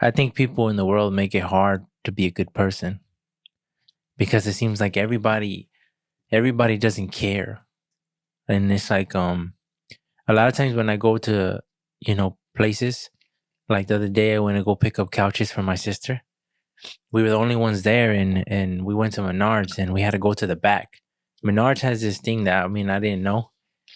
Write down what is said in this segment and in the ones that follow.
I think people in the world make it hard to be a good person because it seems like everybody doesn't care. And it's like a lot of times when I go to, places, like the other day I went to go pick up couches for my sister. We were the only ones there, and we went to Menards and we had to go to the back. Menards has this thing that, I mean, I didn't know.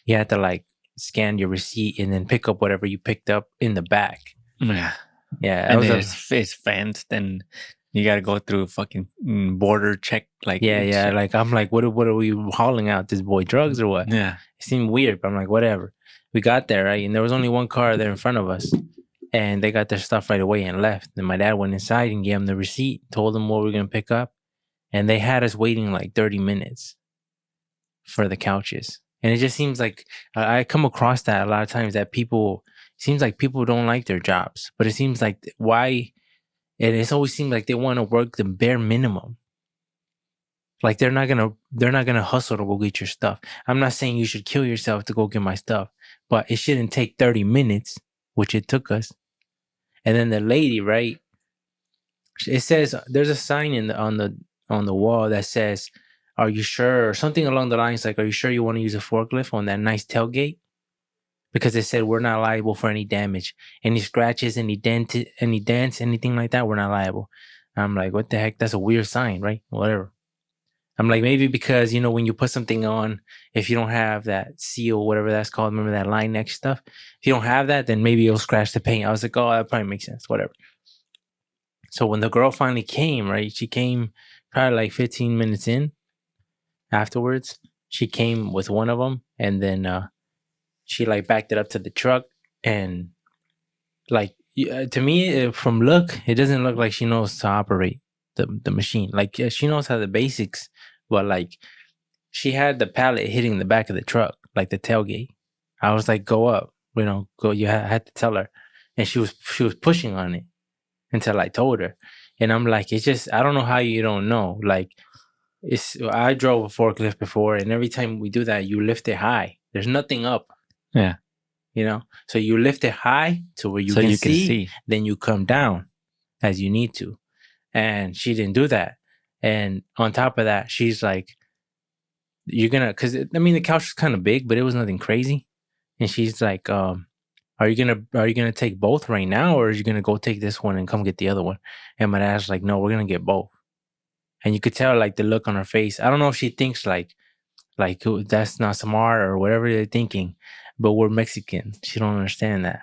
You had to like scan your receipt and then pick up whatever you picked up in the back. Yeah. Yeah, And then it's fenced, and you gotta go through fucking border check. Like yeah. Like I'm like, what are we hauling out? This boy drugs or what? Yeah. It seemed weird, but I'm like, whatever. We got there, right? And there was only one car there in front of us. And they got their stuff right away and left. And my dad went inside and gave them the receipt, told them what we were gonna pick up. And they had us waiting like 30 minutes for the couches. And it just seems like I come across that a lot of times that it seems like people don't like their jobs. But it seems like it's always seemed like they want to work the bare minimum. Like they're not gonna hustle to go get your stuff. I'm not saying you should kill yourself to go get my stuff, but it shouldn't take 30 minutes, which it took us. And then the lady, right? It says there's a sign on the wall that says, "Are you sure?" or something along the lines like, "Are you sure you want to use a forklift on that nice tailgate?" Because it said we're not liable for any damage, any scratches, any dents, anything like that. We're not liable. I'm like, what the heck? That's a weird sign, right? Whatever. I'm like, maybe because, when you put something on, if you don't have that seal, whatever that's called, remember that line next stuff? If you don't have that, then maybe it'll scratch the paint. I was like, oh, that probably makes sense, whatever. So when the girl finally came, right, she came probably like 15 minutes in afterwards. She came with one of them, and then she like backed it up to the truck. And like, to me, from look, it doesn't look like she knows to operate the machine. Like, she knows how the basics, but like she had the pallet hitting the back of the truck, like the tailgate. I was like, go up, go. You had to tell her, and she was pushing on it until I told her. And I'm like, it's just, I don't know how you don't know. Like, I drove a forklift before, and every time we do that, you lift it high. There's nothing up. Yeah. So you lift it high to where you can see, then you come down as you need to. And she didn't do that. And on top of that, she's like, because the couch was kind of big, but it was nothing crazy. And she's like, are you gonna take both right now, or are you gonna go take this one and come get the other one? And my dad's like, no, we're gonna get both. And you could tell like the look on her face. I don't know if she thinks like that's not smart or whatever they're thinking, but we're Mexican. She don't understand that.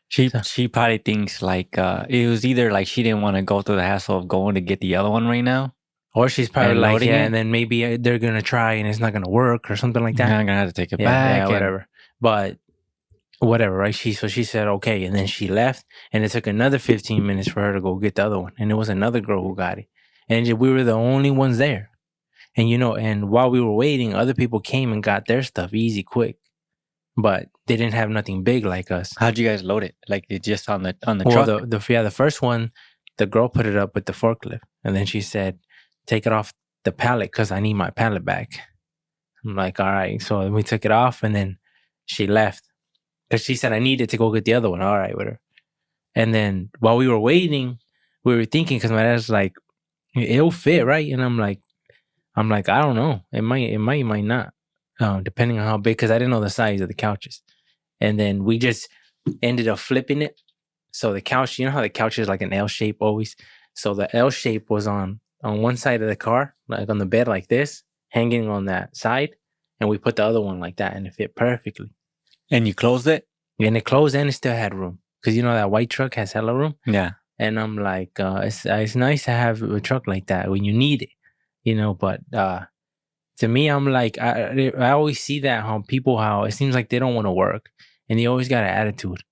She probably thinks like it was either like she didn't want to go through the hassle of going to get the other one right now, or she's probably like, yeah, and then maybe they're gonna try and it's not gonna work or something like that. I'm gonna have to take it back. Yeah, whatever. But whatever, right? She said okay, and then she left, and it took another 15 minutes for her to go get the other one, and it was another girl who got it, and we were the only ones there. And and while we were waiting, other people came and got their stuff easy, quick. But they didn't have nothing big like us. How'd you guys load it? Like it just on the truck? Well, the first one, the girl put it up with the forklift, and then she said, "Take it off the pallet because I need my pallet back." I'm like, all right. So we took it off, and then she left because she said I needed to go get the other one. All right, with her. And then while we were waiting, we were thinking because my dad's like, "It'll fit, right?" And I'm like, I don't know. It might not. Depending on how big, because I didn't know the size of the couches. And then we just ended up flipping it. So the couch, you know how the couch is like an L shape always? So the L shape was on one side of the car, like on the bed like this, hanging on that side. And we put the other one like that, and it fit perfectly. And you closed it? And it closed, and it still had room. Because that white truck has hella room. Yeah. And I'm like, it's nice to have a truck like that when you need it, but to me, I'm like, I always see that how it seems like they don't want to work, and they always got an attitude,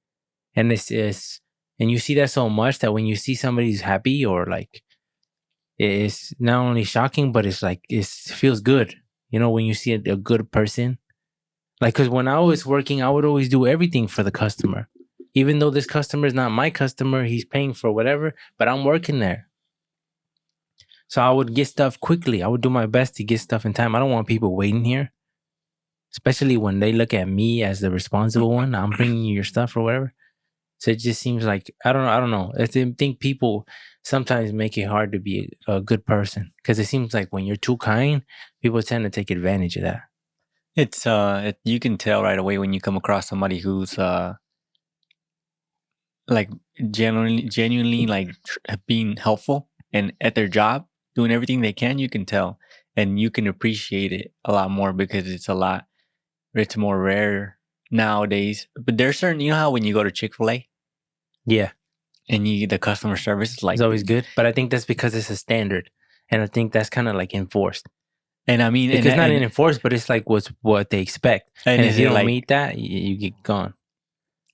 and and you see that so much that when you see somebody who's happy or like, it's not only shocking, but it's like it feels good, when you see a good person. Like, because when I was working, I would always do everything for the customer, even though this customer is not my customer, he's paying for whatever, but I'm working there. So I would get stuff quickly. I would do my best to get stuff in time. I don't want people waiting here, especially when they look at me as the responsible one. I'm bringing you your stuff or whatever. So it just seems like I don't know. I think people sometimes make it hard to be a good person because it seems like when you're too kind, people tend to take advantage of that. It's you can tell right away when you come across somebody who's like genuinely like being helpful and at their job, doing everything they can. You can tell, and you can appreciate it a lot more because it's more rare nowadays. But there's certain, you know how when you go to Chick-fil-A Yeah, and the customer service is like, it's always good, but I think that's because it's a standard, and I think that's kind of like enforced. and I mean, Because not enforced, but it's like what they expect. and And if is you it don't like, meet that, you get gone.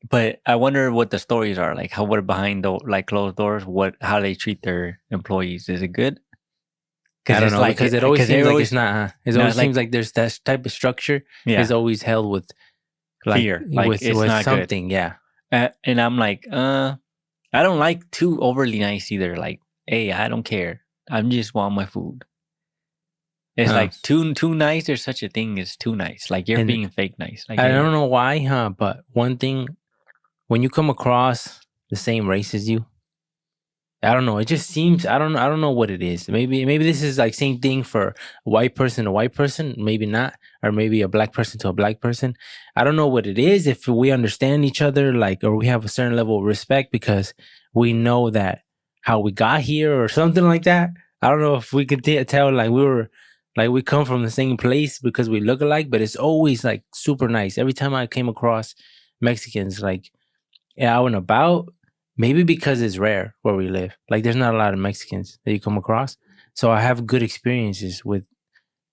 but I wonder what the stories are like. What are behind the like closed doors? How they treat their employees? Is it good? I don't It's know like because it always seems like it's not. It No, always it's like- seems like there's that type of structure is always held with like fear. Like with it's not something. Yeah, good. And I'm like, I don't like too overly nice either. Like, hey, I don't care. I just want my food. It's like too nice. There's such a thing as too nice. Like you're And being fake nice. Like, I don't know why, huh? But one thing, when you come across the same race as you, I don't know. It just seems I don't know what it is. Maybe this is like same thing for a white person to white person. Maybe not, or maybe a black person to a black person. I don't know what it is. If we understand each other, like, or we have a certain level of respect because we know that how we got here or something like that. I don't know if we could tell like we come from the same place because we look alike. But it's always like super nice. Every time I came across Mexicans, like out and about. Maybe because it's rare where we live. Like there's not a lot of Mexicans that you come across. So I have good experiences with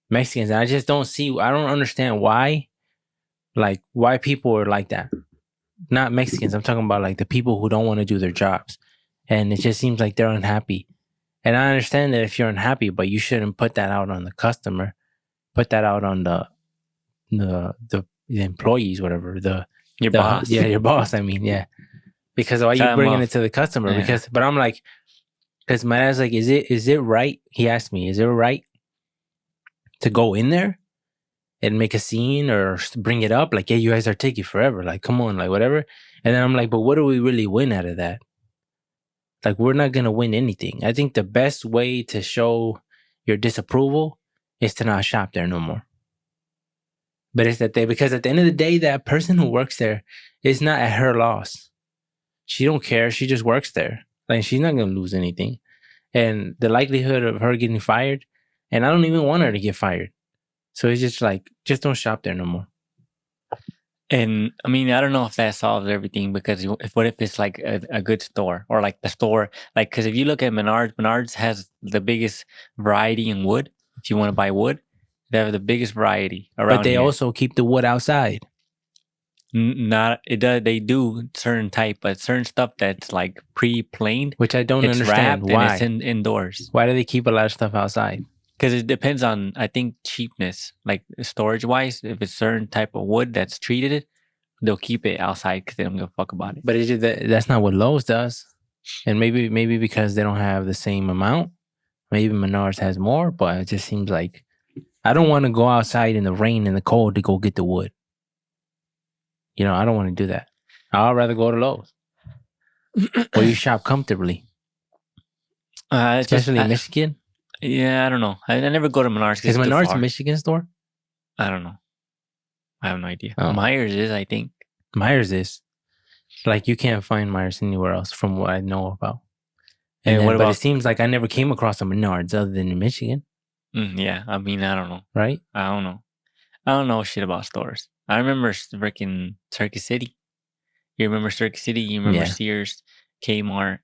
Mexicans. And I just don't understand why people are like that. Not Mexicans. I'm talking about like the people who don't want to do their jobs. And it just seems like they're unhappy. And I understand that if you're unhappy, but you shouldn't put that out on the customer. Put that out on the employees, whatever. your boss. Yeah, your boss. I mean, yeah. Because why you bringing it to the customer? Yeah. But I'm like, because my dad's like, is it right? He asked me, is it right to go in there and make a scene or bring it up? Like, yeah, you guys are taking forever. Like, come on, like whatever. And then I'm like, but what do we really win out of that? Like, we're not gonna win anything. I think the best way to show your disapproval is to not shop there no more. But it's because at the end of the day, that person who works there is not at her loss. She don't care. She just works there. Like she's not gonna lose anything. And the likelihood of her getting fired, and I don't even want her to get fired. So it's just like, just don't shop there no more. And I mean, I don't know if that solves everything because what if it's like a good store or like the store, like, because if you look at Menards has the biggest variety in wood. If you want to buy wood, they have the biggest variety around. But they also keep the wood outside. They do certain type, but certain stuff that's like pre-planed, which I don't understand why. And it's indoors. Why do they keep a lot of stuff outside? Because it depends on, I think, cheapness, like storage wise. If it's certain type of wood that's treated, they'll keep it outside because they don't give a fuck about it. But that's not what Lowe's does. And maybe because they don't have the same amount. Maybe Menards has more, but it just seems like I don't want to go outside in the rain and the cold to go get the wood. You know, I don't want to do that. I'd rather go to Lowe's where you shop comfortably. Especially in Michigan. Yeah, I don't know. I never go to Menards. Is Menards a Michigan store? I don't know. I have no idea. Oh. Myers is, I think. Myers is. Like, you can't find Myers anywhere else from what I know about. But it seems like I never came across a Menards other than in Michigan. Yeah, I mean, I don't know. Right? I don't know. I don't know shit about stores. I remember freaking Circuit City. You remember Circuit City? You remember Sears, Kmart,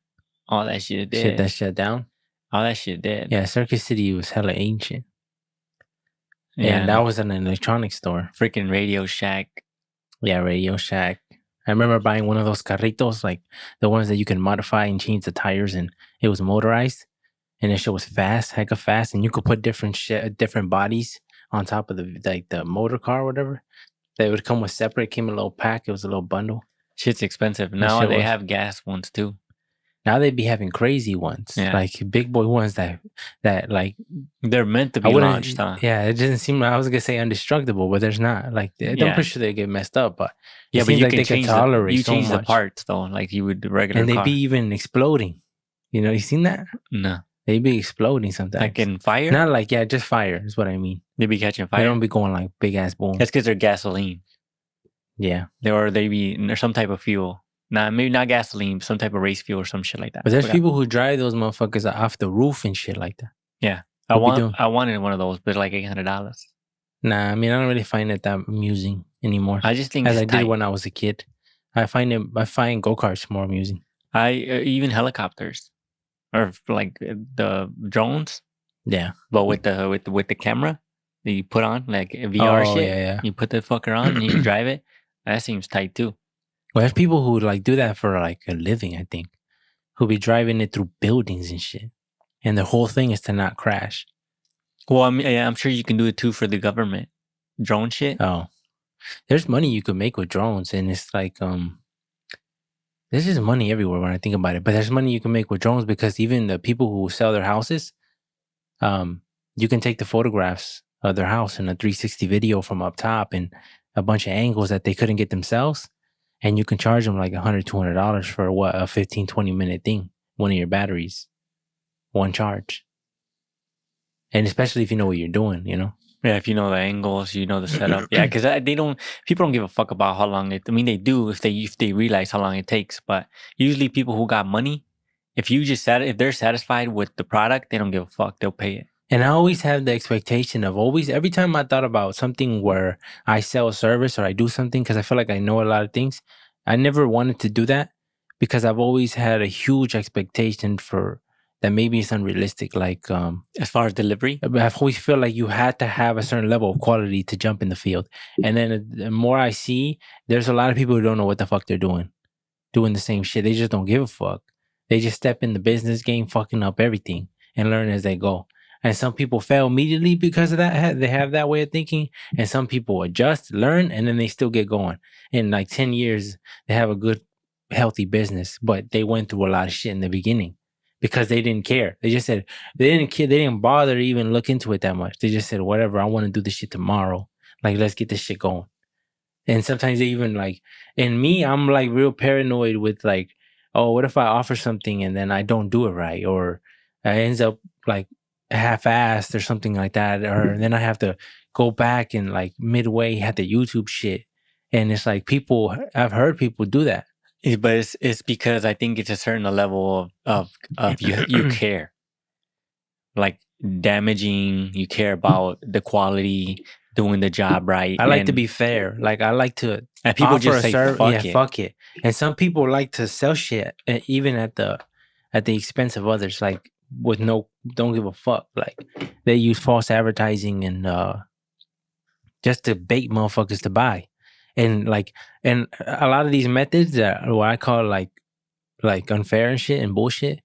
all that shit dead. Shit that shut down? All that shit dead. Yeah, Circuit City was hella ancient. Yeah, and that was an electronics store. Freaking Radio Shack. Yeah, Radio Shack. I remember buying one of those carritos, like the ones that you can modify and change the tires, and it was motorized. And that shit was fast, hecka fast, and you could put different bodies on top of the motor car or whatever. They would come with separate. It came in a little pack. It was a little bundle. Shit's expensive. Now they have gas ones too. Now they be having crazy ones, Yeah. like big boy ones that like They're meant to I be wouldn't. launched, huh? Yeah, it doesn't seem. I was gonna say indestructible, but there's not. Like I'm Yeah. pretty sure they get messed up, but it Yeah, but seems you like can they could change tolerate you so change the much, parts though, like you would the regular and they car. be even exploding. You know, you seen that? No, They be exploding sometimes. like in fire. Not like just fire is what I mean. They be catching They fire. don't be going like big ass boom. That's because they're gasoline. Yeah, They be some type of fuel. Nah, maybe not gasoline, but some type of race fuel or some shit like that. but there's people who drive those motherfuckers off the roof and shit like that. Yeah, What we doing? I wanted one of those, but like $800. Nah, I mean I don't really find it that amusing anymore. I just think as it's I did when I was a kid. I find go-karts more amusing. Even helicopters or like the drones, Yeah, but with the camera that you put on, like VR shit. Yeah. You put the fucker on and you can drive it. That seems tight too. Well, there's people who like do that for like a living, I think, who be driving it through buildings and shit. And the whole thing is to not crash. Well, I mean, yeah, I'm sure you can do it too for the government. Drone shit. Oh, there's money you could make with drones. And it's like, there's just money everywhere when I think about it. But there's money you can make with drones because even the people who sell their houses, you can take the photographs of their house in a 360 video from up top and a bunch of angles that they couldn't get themselves. And you can charge them like $100, $200 for what, a 15, 20-minute thing, one of your batteries, one charge. And especially if you know what you're doing, you know? Yeah, if you know the angles, you know the setup. Yeah, because people don't give a fuck about how long I mean, they do if they realize how long it takes. But usually people who got money, if they're satisfied with the product, they don't give a fuck. They'll pay it. And I always have the expectation of every time I thought about something where I sell a service or I do something, because I feel like I know a lot of things, I never wanted to do that because I've always had a huge expectation for that maybe it's unrealistic. Like, As far as delivery, I've always felt like you had to have a certain level of quality to jump in the field. And then the more I see, there's a lot of people who don't know what the fuck they're doing the same shit. They just don't give a fuck. They just step in the business game, fucking up everything and learn as they go. And some people fail immediately because of that. They have that way of thinking. And some people adjust, learn, and then they still get going. In like 10 years, they have a good, healthy business, but they went through a lot of shit in the beginning because they didn't care. They just said, they didn't care. They didn't bother to even look into it that much. They just said, whatever, I want to do this shit tomorrow. Like, let's get this shit going. And sometimes they even like, and me, I'm like real paranoid with like, oh, what if I offer something and then I don't do it right? Or it ends up like half-assed or something like that. Or then I have to go back and like midway have the YouTube shit. And it's like I've heard people do that. but it's because I think it's a certain level of you care. Like damaging, you care about the quality, doing the job right. I like to be fair. Like I like to and people offer just say fuck it. And some people like to sell shit even at the expense of others, like with don't give a fuck. Like they use false advertising and just to bait motherfuckers to buy. And a lot of these methods that what I call like unfair and shit and bullshit,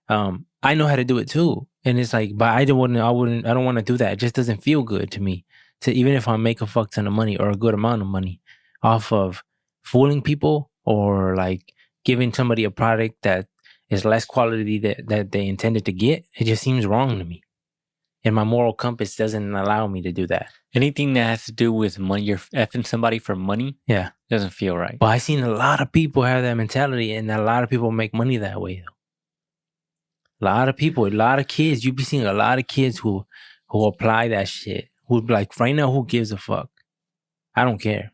I know how to do it too. And it's like, but I don't want to do that. It just doesn't feel good to me. To even if I make a fuck ton of money or a good amount of money off of fooling people or like giving somebody a product that is less quality that they intended to get, it just seems wrong to me. And my moral compass doesn't allow me to do that. Anything that has to do with money, you're effing somebody for money, yeah, doesn't feel right. But I've seen a lot of people have that mentality, and a lot of people make money that way though. A lot of people, a lot of kids, you be seeing a lot of kids who apply that shit. Who like right now, who gives a fuck? I don't care.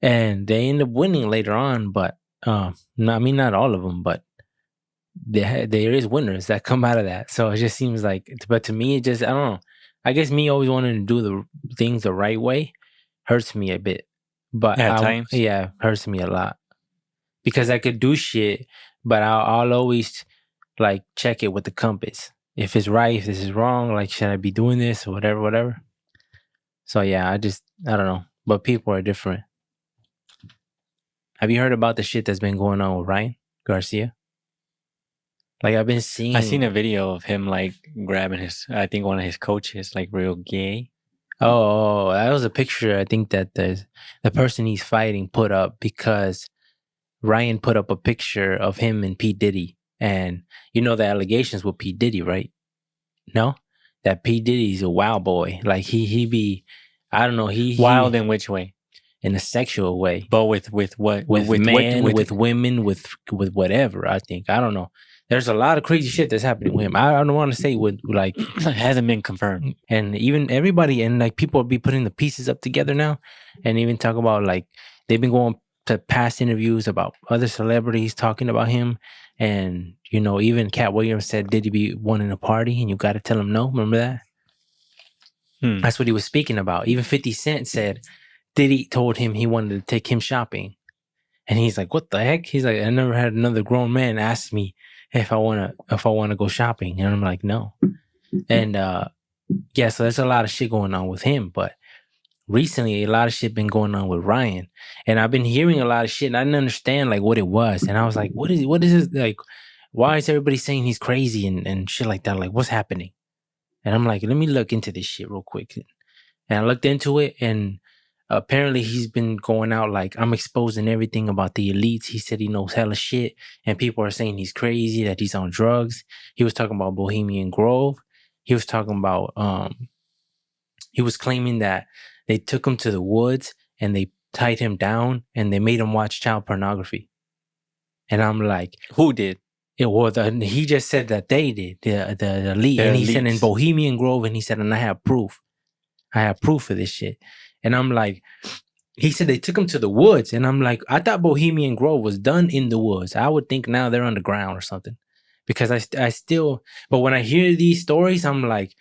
And they end up winning later on, but not all of them, but there is winners that come out of that. So it just seems like, but to me, it just, I don't know. I guess me always wanting to do the things the right way hurts me a bit. But at times, yeah, hurts me a lot because I could do shit, but I'll always like check it with the compass. If it's right, if this is wrong, like should I be doing this or whatever. So yeah, I don't know. But people are different. Have you heard about the shit that's been going on with Ryan Garcia? Like I've been seeing. I seen a video of him like grabbing I think one of his coaches, like real gay. Oh, that was a picture I think that the person he's fighting put up because Ryan put up a picture of him and P. Diddy And you know the allegations with P. Diddy, right? No? That P. Diddy's a wild boy. Like he be, I don't know, Wild in which way? in a sexual way. But with what? With men, with women, with whatever, I think. I don't know. There's a lot of crazy shit that's happening with him. I don't want to say with like it hasn't been confirmed. And even everybody and like people will be putting the pieces up together now, and even talk about like they've been going to past interviews about other celebrities talking about him, and you know even Cat Williams said, "Did he be wanting a party?" And you got to tell him no. Remember that? That's what he was speaking about. Even 50 Cent said Diddy told him he wanted to take him shopping, and he's like, "What the heck?" He's like, "I never had another grown man ask me if I wanna go shopping," and I'm like, "No." And yeah, so there's a lot of shit going on with him, but recently a lot of shit been going on with Ryan, and I've been hearing a lot of shit, and I didn't understand like what it was, and I was like, what is this like? Why is everybody saying he's crazy and shit like that? Like, what's happening? And I'm like, let me look into this shit real quick, and I looked into it, and apparently he's been going out like, I'm exposing everything about the elites. He said he knows hella shit, and people are saying he's crazy, that he's on drugs. He was talking about Bohemian Grove. He was talking about he was claiming that they took him to the woods and they tied him down and they made him watch child pornography. And I'm like, who did? It was he just said that they did, the elite. And he said in Bohemian Grove, and he said, and I have proof. I have proof of this shit. And I'm like, he said they took him to the woods. And I'm like, I thought Bohemian Grove was done in the woods. I would think now they're underground or something. Because I still, but when I hear these stories, I'm like,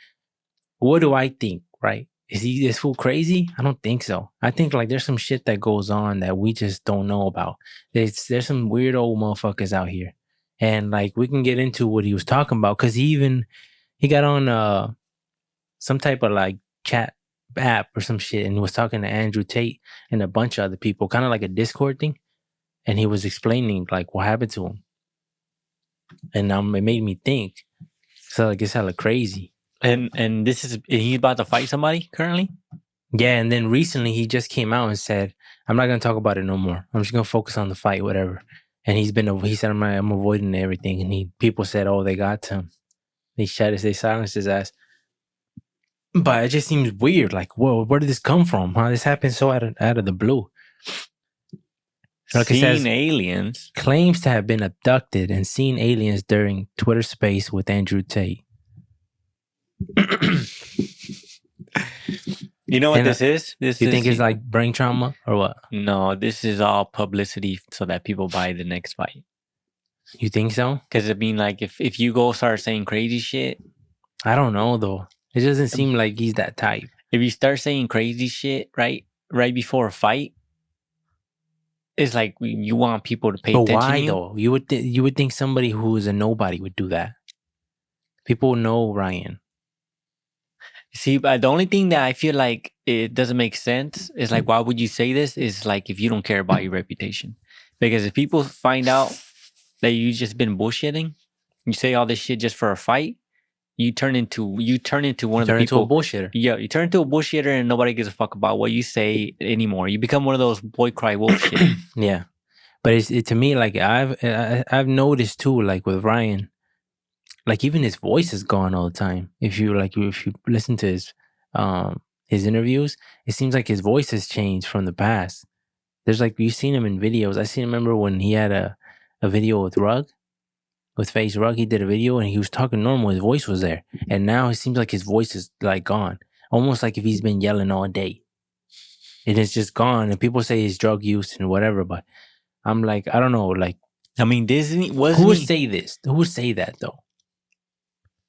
what do I think, right? Is this fool crazy? I don't think so. I think like there's some shit that goes on that we just don't know about. There's some weird old motherfuckers out here. And like we can get into what he was talking about, because he got on some type of like chat app or some shit and was talking to Andrew Tate and a bunch of other people, kind of like a Discord thing. And he was explaining like what happened to him. And it made me think. So like it's hella crazy. And he's about to fight somebody currently? Yeah, and then recently he just came out and said, I'm not gonna talk about it no more. I'm just gonna focus on the fight, whatever. And he said I'm avoiding everything. And people said, oh, they got to him. They silenced his ass. But it just seems weird. Like, whoa, where did this come from? Huh? This happened so out of the blue. Like seen aliens. Claims to have been abducted and seen aliens during Twitter space with Andrew Tate. You know what this is? You think it's like brain trauma or what? No, this is all publicity so that people buy the next fight. You think so? Because I mean, like, if you go start saying crazy shit, I don't know though. It doesn't seem like he's that type. If you start saying crazy shit right before a fight, it's like you want people to pay attention. But why though? You would think somebody who is a nobody would do that. People know Ryan. See, but the only thing that I feel like it doesn't make sense is like, why would you say this? Is like if you don't care about your reputation. Because if people find out that you just been bullshitting, you say all this shit just for a fight, you turn into one of the people. Turn into a bullshitter. Yeah, you turn into a bullshitter and nobody gives a fuck about what you say anymore. You become one of those boy cry wolf shit. Yeah. But it's to me, like I've noticed too, like with Ryan, like even his voice is gone all the time. If you listen to his interviews, it seems like his voice has changed from the past. There's like, you've seen him in videos. remember when he had a video with Face Rug, he did a video and he was talking normal. His voice was there. And now it seems like his voice is like gone. Almost like if he's been yelling all day. It is just gone. And people say it's drug use and whatever, but I'm like, I don't know. Like, I mean, Disney who would say this? Who would say that though?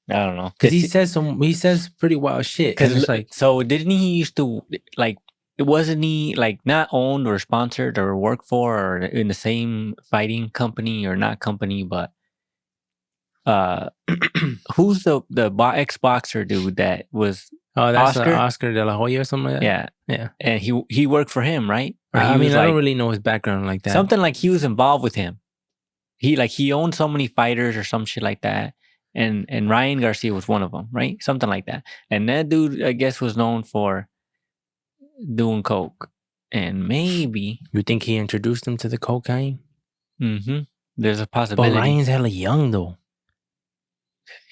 I don't know. Because he says pretty wild shit. Because like, so didn't he used to like, wasn't he like not owned or sponsored or work for or in the same fighting company or not company, but who's the ex-boxer dude that was that's Oscar De La Hoya or something like that? Yeah. And he worked for him, right? I don't really know his background like that. Something like he was involved with him. He owned so many fighters or some shit like that. And Ryan Garcia was one of them, right? Something like that. And that dude, I guess, was known for doing coke. And maybe... You think he introduced him to the cocaine? Mm-hmm. There's a But possibility. Ryan's hella young though.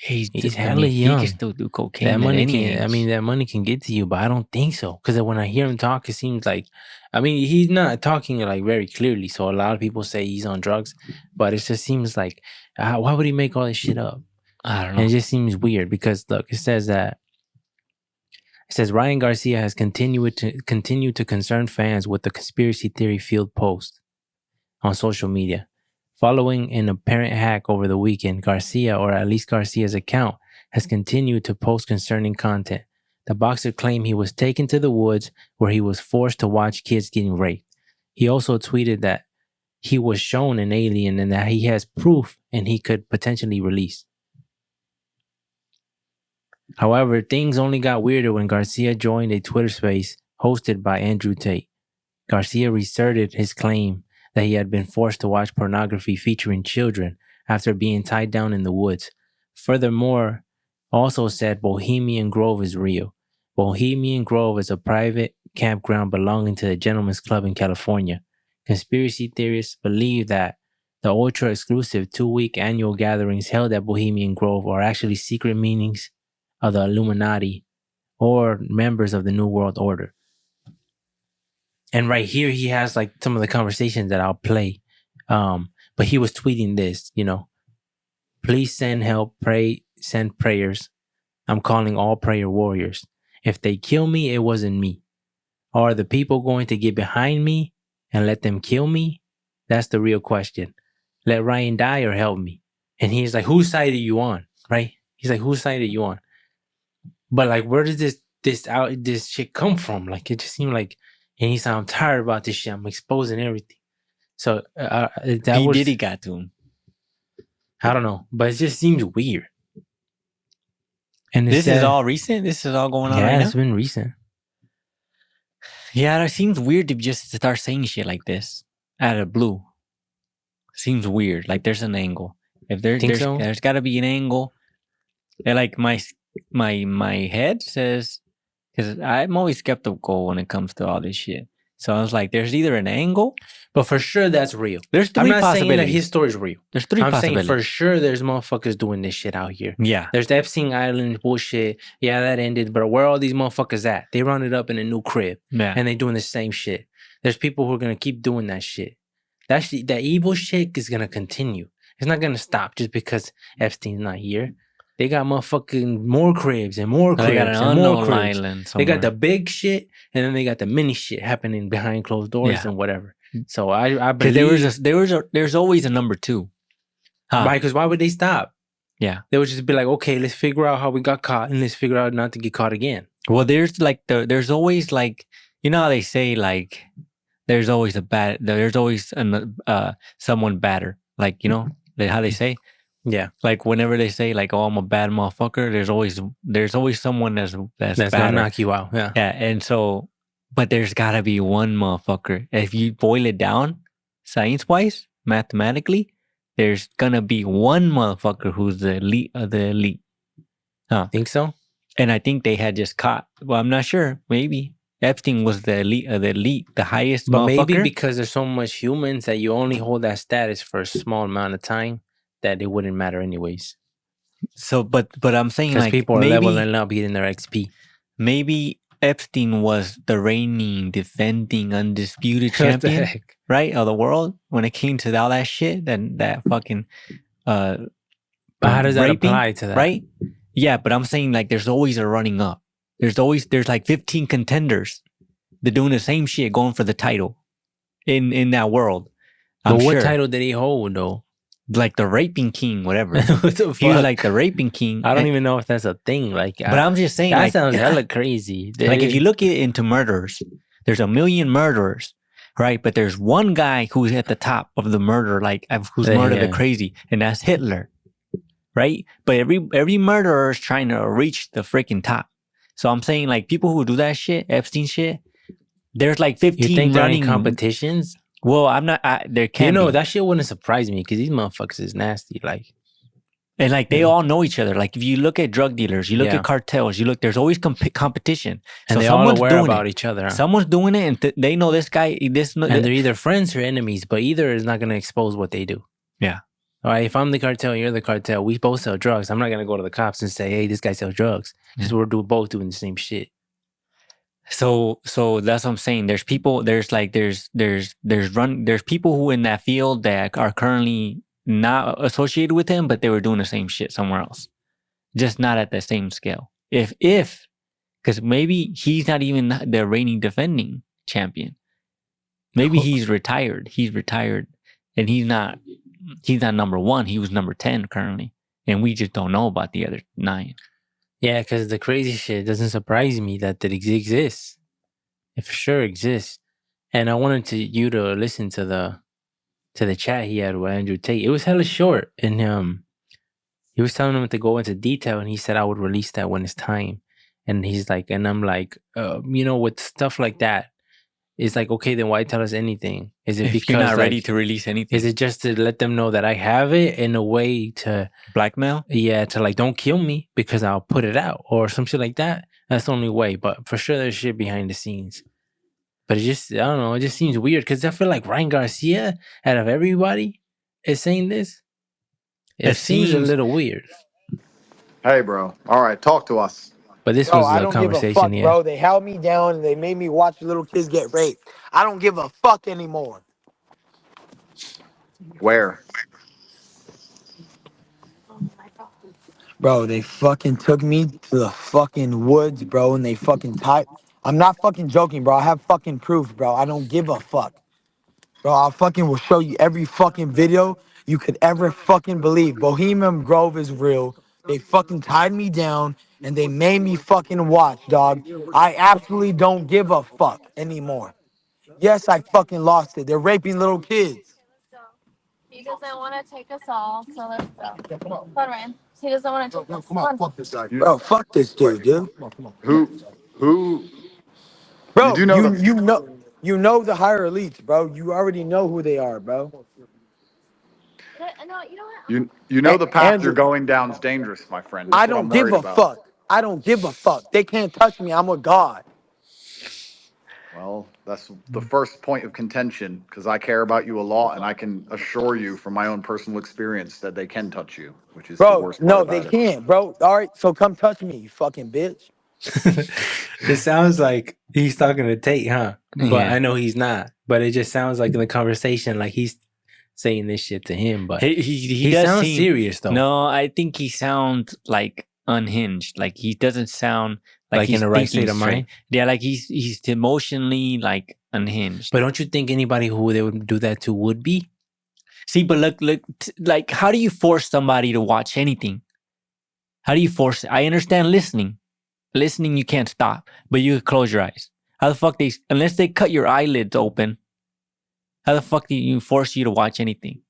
He's hella young. He can still do cocaine. That money at any can, I age. mean, that money can get to you, but I don't think so. Because when I hear him talk, it seems like, I mean, he's not talking like very clearly. So a lot of people say he's on drugs, but it just seems like, why would he make all this shit up? I don't know. And it just seems weird because look, it says Ryan Garcia has continued to concern fans with the conspiracy theory field post on social media. Following an apparent hack over the weekend, Garcia, or at least Garcia's account, has continued to post concerning content. The boxer claimed he was taken to the woods where he was forced to watch kids getting raped. He also tweeted that he was shown an alien and that he has proof and he could potentially release. However, things only got weirder when Garcia joined a Twitter space hosted by Andrew Tate. Garcia reasserted his claim that he had been forced to watch pornography featuring children after being tied down in the woods. Furthermore, also said Bohemian Grove is real. Bohemian Grove is a private campground belonging to the Gentleman's Club in California. Conspiracy theorists believe that the ultra-exclusive 2-week annual gatherings held at Bohemian Grove are actually secret meetings of the Illuminati or members of the New World Order. And right here, he has like some of the conversations that I'll play. But he was tweeting this, please send help, send prayers. I'm calling all prayer warriors. If they kill me, it wasn't me. Are the people going to get behind me and let them kill me? That's the real question. Let Ryan die or help me. And he's like, whose side are you on? Right? He's like, whose side are you on? But like, where does this shit come from? Like, it just seemed like, and he said, I'm tired about this shit. I'm exposing everything. So He got to him. I don't know, but it just seems weird. And this is all recent? This is all going on right now? Yeah, it's been recent. Yeah, it seems weird to just start saying shit like this out of blue. Seems weird. Like there's an angle. If there's got to be an angle. And like my head says, because I'm always skeptical when it comes to all this shit. So I was like, there's either an angle, but for sure that's real. There's three possibilities. I'm not saying that his story's real. There's three possibilities. I'm saying for sure there's motherfuckers doing this shit out here. Yeah. There's the Epstein Island bullshit. Yeah, that ended. But where are all these motherfuckers at? They run it up in a new crib. Yeah. And they doing the same shit. There's people who are going to keep doing that shit. That evil shit is going to continue. It's not going to stop just because Epstein's not here. They got motherfucking more cribs and more cribs. They got an unknown island somewhere. They got the big shit and then they got the mini shit happening behind closed doors and whatever. So I believe there's always a number two. Right? Because why would they stop? Yeah, they would just be like, okay, let's figure out how we got caught and let's figure out not to get caught again. Well, there's always like, you know how they say like there's always someone badder, like, you know how they say. Yeah, like whenever they say like, "Oh, I'm a bad motherfucker," there's always someone that's gonna knock you out. Yeah, yeah, and so, but there's gotta be one motherfucker. If you boil it down, science-wise, mathematically, there's gonna be one motherfucker who's the elite of the elite. Think so? And I think they had just caught. Well, I'm not sure. Maybe Epstein was the elite of the elite, the highest. But motherfucker. Maybe because there's so much humans that you only hold that status for a small amount of time. That it wouldn't matter anyways. So, but I'm saying like people are leveling up, getting their XP. Maybe Epstein was the reigning, defending, undisputed champion, right, of the world when it came to all that shit. That fucking. But how does that apply to that? Right? Yeah, but I'm saying like there's always a running up. There's like 15 contenders. They're doing the same shit, going for the title in that world. But what title did he hold though? Like the raping king, whatever. What the fuck? He was like the raping king. I don't even know if that's a thing. Like, but I'm just saying that sounds hella crazy. Like if you look into murderers, there's a million murderers, right? But there's one guy who's at the top of the murder, like who's murdered the crazy, and that's Hitler, right? But every murderer is trying to reach the freaking top. So I'm saying like people who do that shit, Epstein shit, there's like 15 you think running competitions. Well, I'm not. There can't. You know, that shit wouldn't surprise me because these motherfuckers is nasty. Like, and like they all know each other. Like if you look at drug dealers, you look at cartels, there's always competition, and so they're all aware about each other. Huh? Someone's doing it, and they know this guy. And they're either friends or enemies, but either is not going to expose what they do. Yeah. All right, if I'm the cartel, you're the cartel. We both sell drugs. I'm not gonna go to the cops and say, "Hey, this guy sells drugs," because we're both doing the same shit. So that's what I'm saying. There's people. There's people who in that field that are currently not associated with him, but they were doing the same shit somewhere else, just not at the same scale. If because maybe he's not even the reigning defending champion. Maybe he's retired. He's retired, and he's not number 1. He was number 10 currently, and we just don't know about the other 9. Yeah, because the crazy shit doesn't surprise me that it exists. It for sure exists. And I wanted you to listen to the chat he had with Andrew Tate. It was hella short, and he was telling him to go into detail, and he said I would release that when it's time. And he's like, and I'm like, with stuff like that, it's like, okay, then why tell us anything? Is it because you're not ready to release anything? Is it just to let them know that I have it in a way to blackmail? Yeah, to like, don't kill me because I'll put it out or some shit like that. That's the only way. But for sure, there's shit behind the scenes. But it just, I don't know, it just seems weird because I feel like Ryan Garcia, out of everybody, is saying this. It seems a little weird. Hey, bro. All right, talk to us. But this was a conversation, fuck, bro. They held me down and they made me watch little kids get raped. I don't give a fuck anymore. Where? Bro, they fucking took me to the fucking woods, bro, and they fucking tied. I'm not fucking joking, bro. I have fucking proof, bro. I don't give a fuck. Bro, I fucking will show you every fucking video you could ever fucking believe. Bohemian Grove is real. They fucking tied me down and they made me fucking watch, dog. I absolutely don't give a fuck anymore. Yes, I fucking lost it. They're raping little kids. He doesn't want to take us all, so let's go. Come on, Ryan. He doesn't want to take us. Come on, fuck this guy. Bro, fuck this dude, dude. Who? Bro, you do know you know the higher elites, bro. You already know who they are, bro. No, you know what? You know the path Andrew, you're going down is dangerous, my friend. I don't give a fuck. I don't give a fuck. They can't touch me. I'm with God. Well, that's the first point of contention because I care about you a lot, and I can assure you from my own personal experience that they can touch you, which is the worst part no, about they it. can't, bro. All right, so come touch me, you fucking bitch. It sounds like he's talking to Tate, huh? But Yeah. I know he's not. But it just sounds like in the conversation, like he's saying this shit to him. But he does sounds seem serious, though. No, I think he sounds like unhinged. Like he doesn't sound like he's in the right thinking state of straight. mind. Yeah, like he's emotionally like unhinged. But don't you think anybody who they would do that to would be? See, but look, like how do you force somebody to watch anything? How do you force it? I understand listening. Listening, you can't stop, but you close your eyes. How the fuck unless they cut your eyelids open, how the fuck do you force you to watch anything?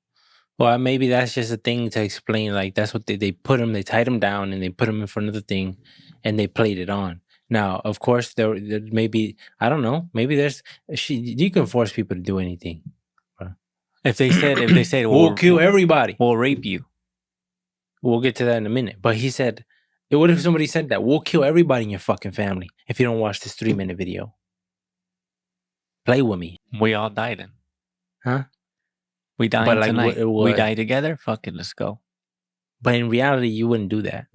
Well, maybe that's just a thing to explain. Like that's what they put him. They tied him down and they put him in front of the thing, and they played it on. Now, of course, there maybe I don't know. Maybe you can force people to do anything. If they said we'll kill everybody, we'll rape you. We'll get to that in a minute. But he said, what if somebody said that? We'll kill everybody in your fucking family if you don't watch this 3-minute video. Play with me. We all died then. Huh? We died tonight. We die together? Fuck it, let's go. But in reality, you wouldn't do that.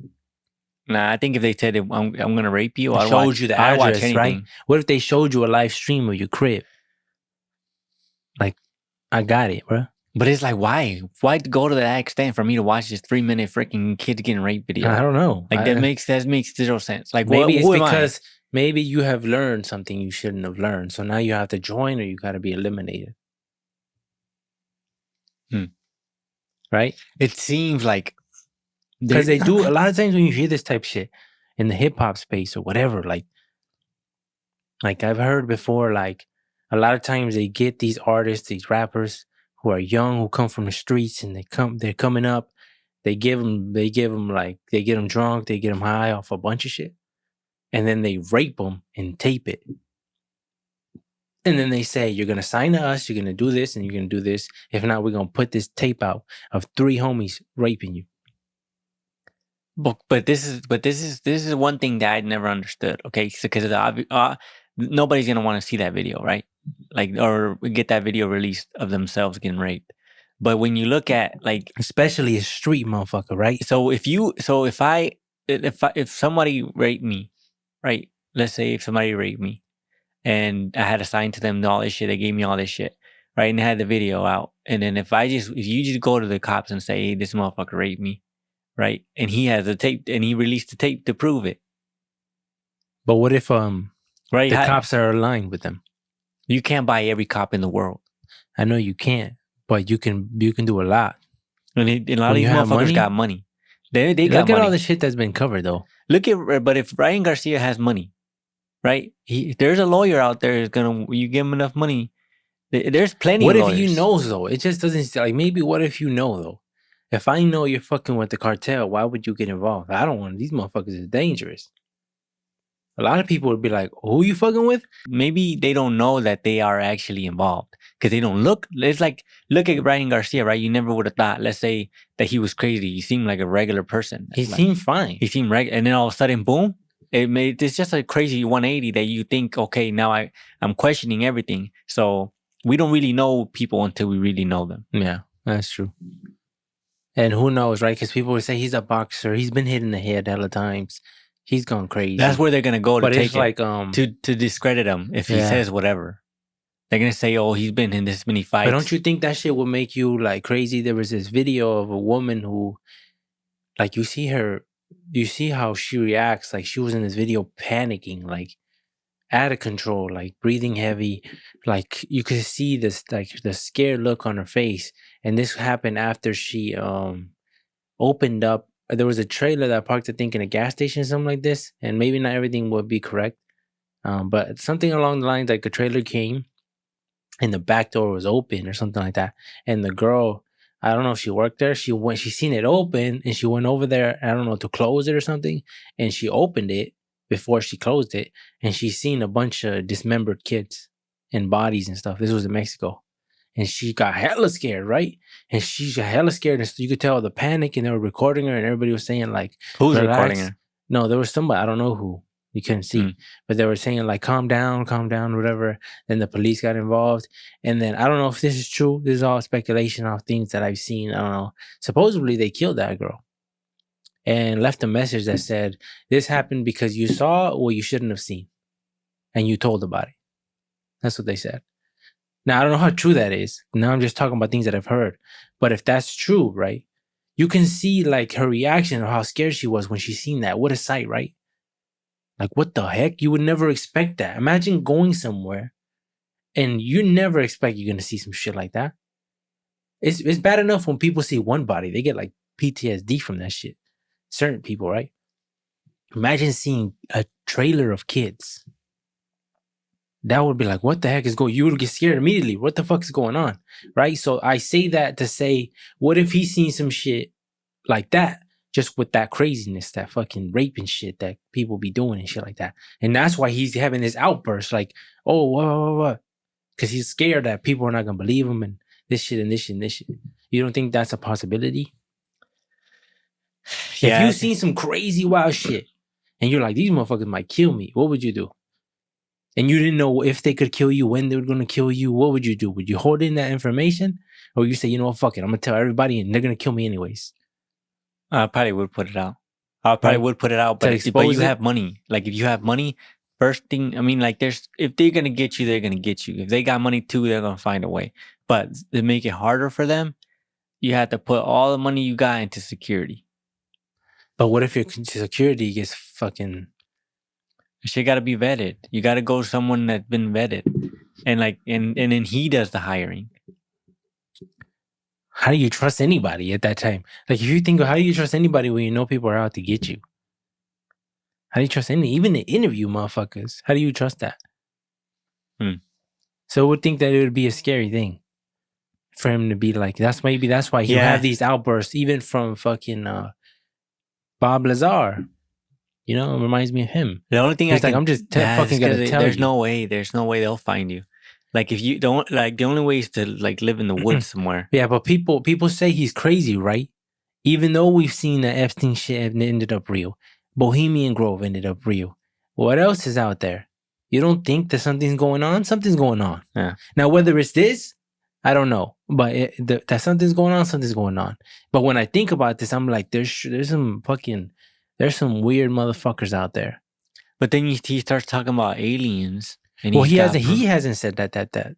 Nah, I think if they said, I'm going to rape you, I showed you the address, right? What if they showed you a live stream of your crib? Like, I got it, bro. But it's like, why? Why go to that extent for me to watch this 3-minute freaking kids getting raped video? I don't know. Like that makes zero sense. Like maybe it's because maybe you have learned something you shouldn't have learned. So now you have to join or you got to be eliminated. Right? It seems like because they do a lot of times when you hear this type of shit in the hip hop space or whatever, like I've heard before, like a lot of times they get these artists, these rappers who are young, who come from the streets, and they're coming up. They get them drunk, they get them high off a bunch of shit, and then they rape them and tape it. And then they say, you're going to sign to us, you're going to do this, and you're going to do this. If not, we're going to put this tape out of 3 homies raping you. But this is one thing that I never understood. Okay, because nobody's going to want to see that video, right? Like, or get that video released of themselves getting raped. But when you look at like, especially a street motherfucker, right? so if somebody raped me, right? Let's say if somebody raped me, and I had assigned to them all this shit, they gave me all this shit, right? And they had the video out, and then if you just go to the cops and say, hey, this motherfucker raped me, right? And he has the tape, and he released the tape to prove it. But what if right? the cops are aligned with them? You can't buy every cop in the world. I know you can't, but you can do a lot. And a lot of these motherfuckers got money. They got Look at money. all the shit that's been covered though. But if Ryan Garcia has money, right? There's a lawyer out there who's you give him enough money. There's plenty of lawyers. What if you know though? It just doesn't like maybe what if you know though? If I know you're fucking with the cartel, why would you get involved? I don't want these motherfuckers are dangerous. A lot of people would be like, who you fucking with? Maybe they don't know that they are actually involved because they don't look. It's like, look at Ryan Garcia, right? You never would have thought, let's say that he was crazy. He seemed like a regular person. He seemed fine. He seemed regular. And then all of a sudden, boom, it's just a crazy 180 that you think, okay, now I'm questioning everything. So we don't really know people until we really know them. Yeah, that's true. And who knows, right? Because people would say he's a boxer. He's been hit in the head hella times. He's gone crazy. That's where they're gonna go to take it's like, to discredit him if he says whatever. They're gonna say, "Oh, he's been in this many fights." But don't you think that shit will make you like crazy? There was this video of a woman who, like, you see how she reacts. Like she was in this video panicking, like out of control, like breathing heavy. Like you could see this, like the scared look on her face. And this happened after she opened up. There was a trailer that parked, I think, in a gas station or something like this. And maybe not everything would be correct. But something along the lines like a trailer came and the back door was open or something like that. And the girl, I don't know if she worked there. She seen it open and she went over there, I don't know, to close it or something. And she opened it before she closed it. And she seen a bunch of dismembered kids and bodies and stuff. This was in Mexico. And she got hella scared, right? And she got hella scared. And so you could tell the panic, and they were recording her, and everybody was saying, like, who's recording her? No, there was somebody, I don't know who. You couldn't see. But they were saying, like, calm down, whatever. Then the police got involved. And then I don't know if this is true. This is all speculation of things that I've seen. I don't know. Supposedly they killed that girl and left a message that said, this happened because you saw what you shouldn't have seen. And you told about it. That's what they said. Now, I don't know how true that is. Now I'm just talking about things that I've heard. But if that's true, right, you can see like her reaction or how scared she was when she seen that. What a sight, right? Like, what the heck? You would never expect that. Imagine going somewhere and you never expect you're going to see some shit like that. It's bad enough when people see one body. They get like PTSD from that shit. Certain people, right? Imagine seeing a trailer of kids. That would be like, what the heck is going on? You would get scared immediately. What the fuck is going on? Right? So I say that to say, what if he's seen some shit like that? Just with that craziness, that fucking rape and shit that people be doing and shit like that. And that's why he's having this outburst like, oh, what? Because he's scared that people are not going to believe him and this shit and this shit and this shit. You don't think that's a possibility? Yeah. If you've seen some crazy wild shit and you're like, these motherfuckers might kill me, what would you do? And you didn't know if they could kill you, when they were going to kill you, what would you do? Would you hold in that information? Or you say, you know what, fuck it, I'm going to tell everybody and they're going to kill me anyways? I probably would put it out. But you have money. Like, if you have money, first thing, I mean, like, if they're going to get you, they're going to get you. If they got money too, they're going to find a way. But to make it harder for them, you have to put all the money you got into security. But what if your security gets fucking... Shit got to be vetted. You got to go to someone that's been vetted. And like, and then he does the hiring. How do you trust anybody at that time? Like, if you think, how do you trust anybody when you know people are out to get you? How do you trust even the interview motherfuckers? How do you trust that? So I would think that it would be a scary thing for him to be like, that's why he'll have these outbursts, even from fucking Bob Lazar. You know, it reminds me of him. The only thing I'm just fucking gonna tell you. There's no way they'll find you. Like, if you don't, like, the only way is to like live in the woods somewhere. Yeah, but people say he's crazy, right? Even though we've seen that Epstein shit ended up real. Bohemian Grove ended up real. What else is out there? You don't think that something's going on? Something's going on. Yeah. Now, whether it's this, I don't know, but that something's going on. Something's going on. But when I think about this, I'm like, there's some weird motherfuckers out there. But then he starts talking about aliens, and Well, he hasn't said that.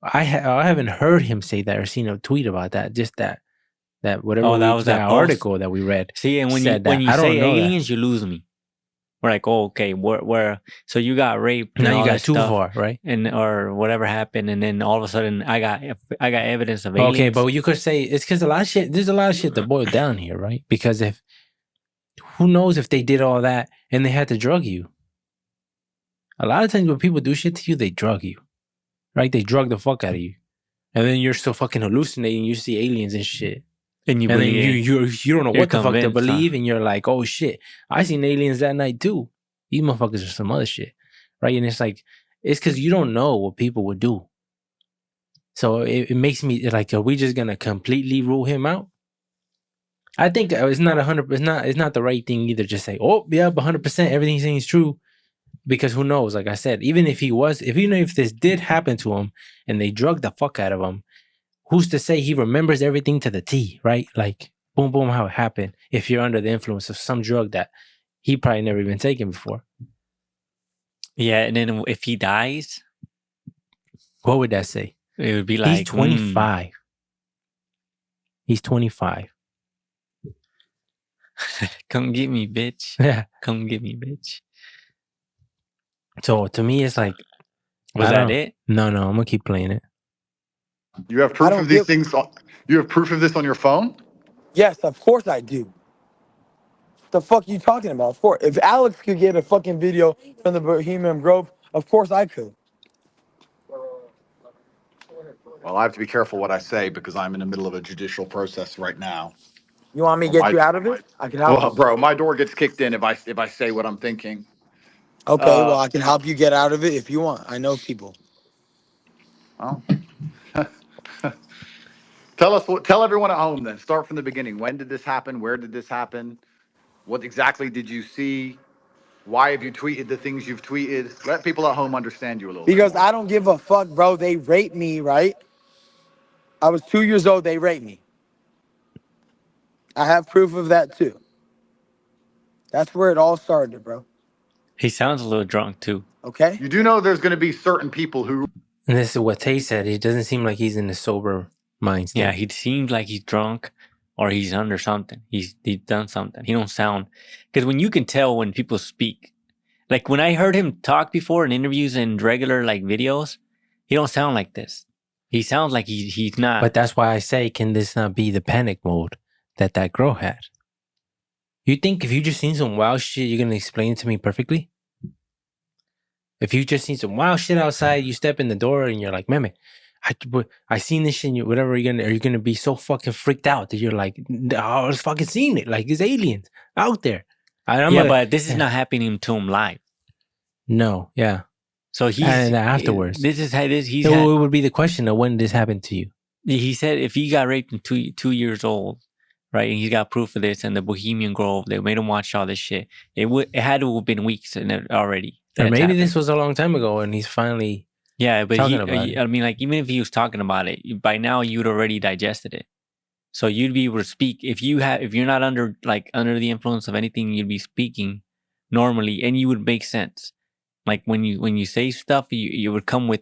I haven't heard him say that or seen a tweet about that. Just that whatever. That was that article that we read. See, and when you say aliens, you lose me. We're like, oh, okay, where? So you got raped. Now you got too far, right? And or whatever happened, and then all of a sudden, I got evidence of aliens. Okay, but you could say it's because a lot of shit. There's a lot of shit that boiled down here, right? Because who knows if they did all that and they had to drug you. A lot of times when people do shit to you, they drug you, right? They drug the fuck out of you, and then you're still fucking hallucinating. You see aliens and shit. And then you don't know what the fuck to believe, and you're like, oh shit, I seen aliens that night too. These motherfuckers are some other shit, right? And it's like, it's because you don't know what people would do. So it makes me like, are we just gonna completely rule him out? I think it's not 100%. It's not the right thing either. Just say, oh yeah, 100%, everything he's saying is true, because who knows? Like I said, even if this did happen to him and they drugged the fuck out of him. Who's to say he remembers everything to the T, right? Like, boom, boom, how it happened. If you're under the influence of some drug that he probably never even taken before. Yeah, and then if he dies, what would that say? It would be like, he's 25. He's 25. Come get me, bitch. Yeah. Come get me, bitch. So to me, it's like, was that it? No, I'm gonna keep playing it. You have proof of these things? You have proof of this on your phone? Yes, of course I do. The fuck you talking about? Of course. If Alex could get a fucking video from the Bohemian Grove, of course I could. Well, I have to be careful what I say because I'm in the middle of a judicial process right now. You want me to get you out of it? I can help you. Bro, my door gets kicked in if I say what I'm thinking. Okay, well, I can help you get out of it if you want. I know people. Oh. Tell everyone at home then. Start from the beginning. When did this happen? Where did this happen? What exactly did you see? Why have you tweeted the things you've tweeted? Let people at home understand you a little bit. Because I don't give a fuck, bro. They raped me, right? I was 2 years old. They raped me. I have proof of that too. That's where it all started, bro. He sounds a little drunk too. Okay? You do know there's going to be certain people who... And this is what Tate said. It doesn't seem like he's in the sober mind state. Yeah, he seems like he's drunk or he's under something. He's done something. He don't sound... Because when you can tell when people speak, like when I heard him talk before in interviews and regular like videos, he don't sound like this. He sounds like he's not. But that's why I say, can this not be the panic mode that girl had? You think if you just seen some wild shit, you're going to explain it to me perfectly? If you just seen some wild shit outside, you step in the door and you're like, man, I seen this shit, whatever, are you gonna be so fucking freaked out that you're like, I was fucking seeing it, like it's aliens out there. But this is not happening to him live. No, yeah. So he's and afterwards. This is how this. It would be the question of when this happened to you. He said if he got raped in 2 years old, right, and he's got proof of this, and the Bohemian Grove, they made him watch all this shit. It had to have been weeks already. Or maybe this was a long time ago, and he's finally but talking about it. I mean, like even if he was talking about it, by now you'd already digested it, so you'd be able to speak. If you're not under the influence of anything, you'd be speaking normally, and you would make sense. Like when you say stuff, you would come with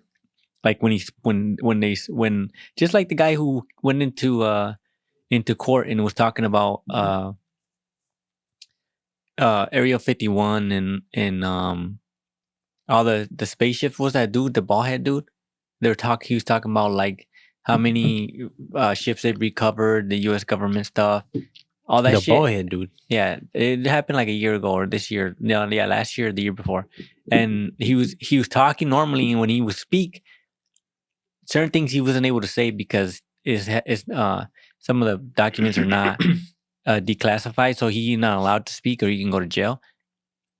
like when just like the guy who went into court and was talking about Area 51 and all the spaceships. Was that dude, the bald head dude? He was talking about like how many ships they've recovered, the U.S. government stuff, all that shit. The bald head dude. Yeah, it happened like a year ago or this year. No, yeah, last year, or the year before. And he was talking normally, and when he would speak, certain things he wasn't able to say because some of the documents are not declassified, so he's not allowed to speak, or he can go to jail.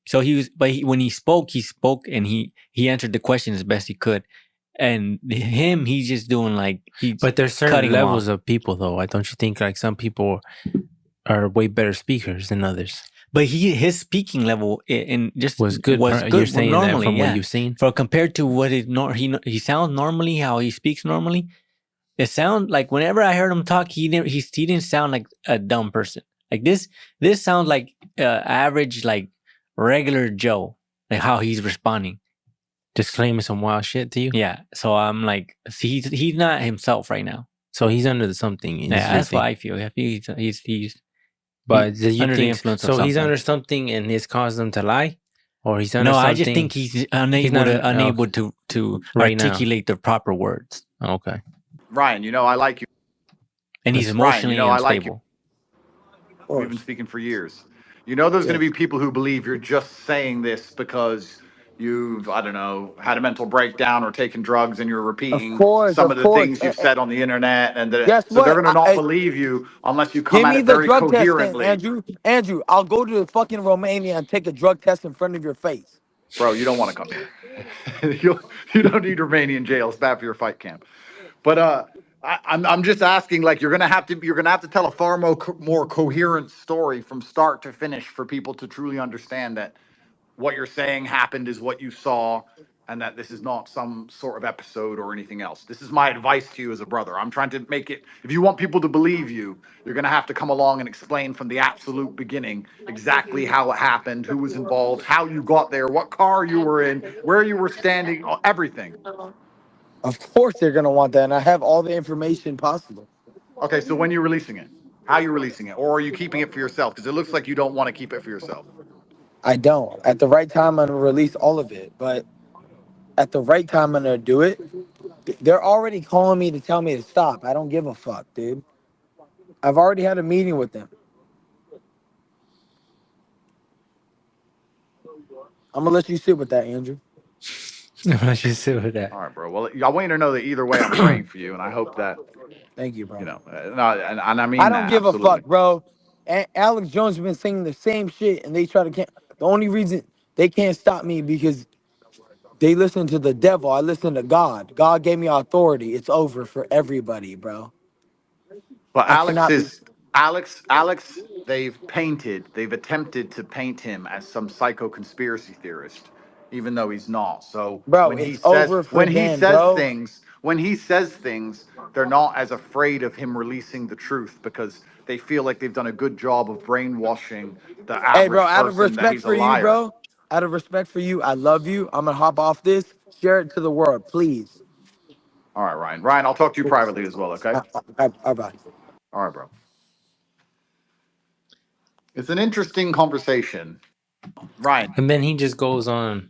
So when he spoke, and he answered the question as best he could. And he's just doing like but there's certain levels of people though. Don't you think like some people are way better speakers than others? But his speaking level was good. You're saying normally, that from what you've seen, compared to what he sounds normally, how he speaks normally. it sounds like whenever I heard him talk, he didn't sound like a dumb person. Like this sounds like average, like regular Joe, like how he's responding. Just claiming some wild shit to you. Yeah. So I'm like, see, he's not himself right now. So he's under something. Yeah, that's what I feel. I feel he's But do you under the think influence of so? something. He's under something, and it's caused him to lie, or he's under No, something. I just think he's unable to Right articulate the proper words, Okay. Ryan, you know I like you. and he's Ryan, emotionally you know, I like you. unstable. We've been speaking for years. You know there's going to be people who believe you're just saying this because you've, I don't know, had a mental breakdown or taken drugs and you're repeating some of the things you've said on the internet. And Guess so they're what? going to not believe you unless you come Give at me it the very drug test then, coherently. Andrew. Andrew, I'll go to fucking Romania and take a drug test in front of your face. Bro, you don't want to come here. You don't need Romanian jail. It's bad for your fight camp. But I'm just asking, like, you're gonna have to tell a far more coherent story from start to finish for people to truly understand that what you're saying happened is what you saw, and that this is not some sort of episode or anything else. This is my advice to you as a brother. I'm trying to make it, if you want people to believe you, you're gonna have to come along and explain from the absolute beginning exactly how it happened, who was involved, how you got there, what car you were in, where you were standing, everything. Of course they're gonna want that, and I have all the information possible. Okay, so when you're releasing it, how are you releasing it? Or are you keeping it for yourself? Because it looks like you don't want to keep it for yourself. I don't. At the right time, I'm gonna release all of it, but at the right time, I'm gonna do it. They're already calling me to tell me to stop. I don't give a fuck, dude. I've already had a meeting with them. I'm gonna let you sit with that, Andrew. Let's just sit with that. All right, bro. Well, I want you to know that either way, I'm praying for you, and I hope that, Thank you, bro. you know, no, and I mean I don't that, give absolutely. a fuck, bro. Alex Jones has been saying the same shit, and they try to can't. The only reason they can't stop me because they listen to the devil. I listen to God. God gave me authority. It's over for everybody, bro. But I Alex cannot. is Alex. They've attempted to paint him as some psycho conspiracy theorist, even though he's not. So Bro, when he it's says over for them, bro. when he says things, they're not as afraid of him releasing the truth because they feel like they've done a good job of brainwashing the Hey, bro, average out of person that respect he's a for you, liar. bro, out of respect for you, I love you. I'm gonna hop off this. Share it to the world, please. All right, Ryan. Ryan, I'll talk to you privately as well, okay? All right. All right, bro. It's an interesting conversation. Ryan. And then he just goes on.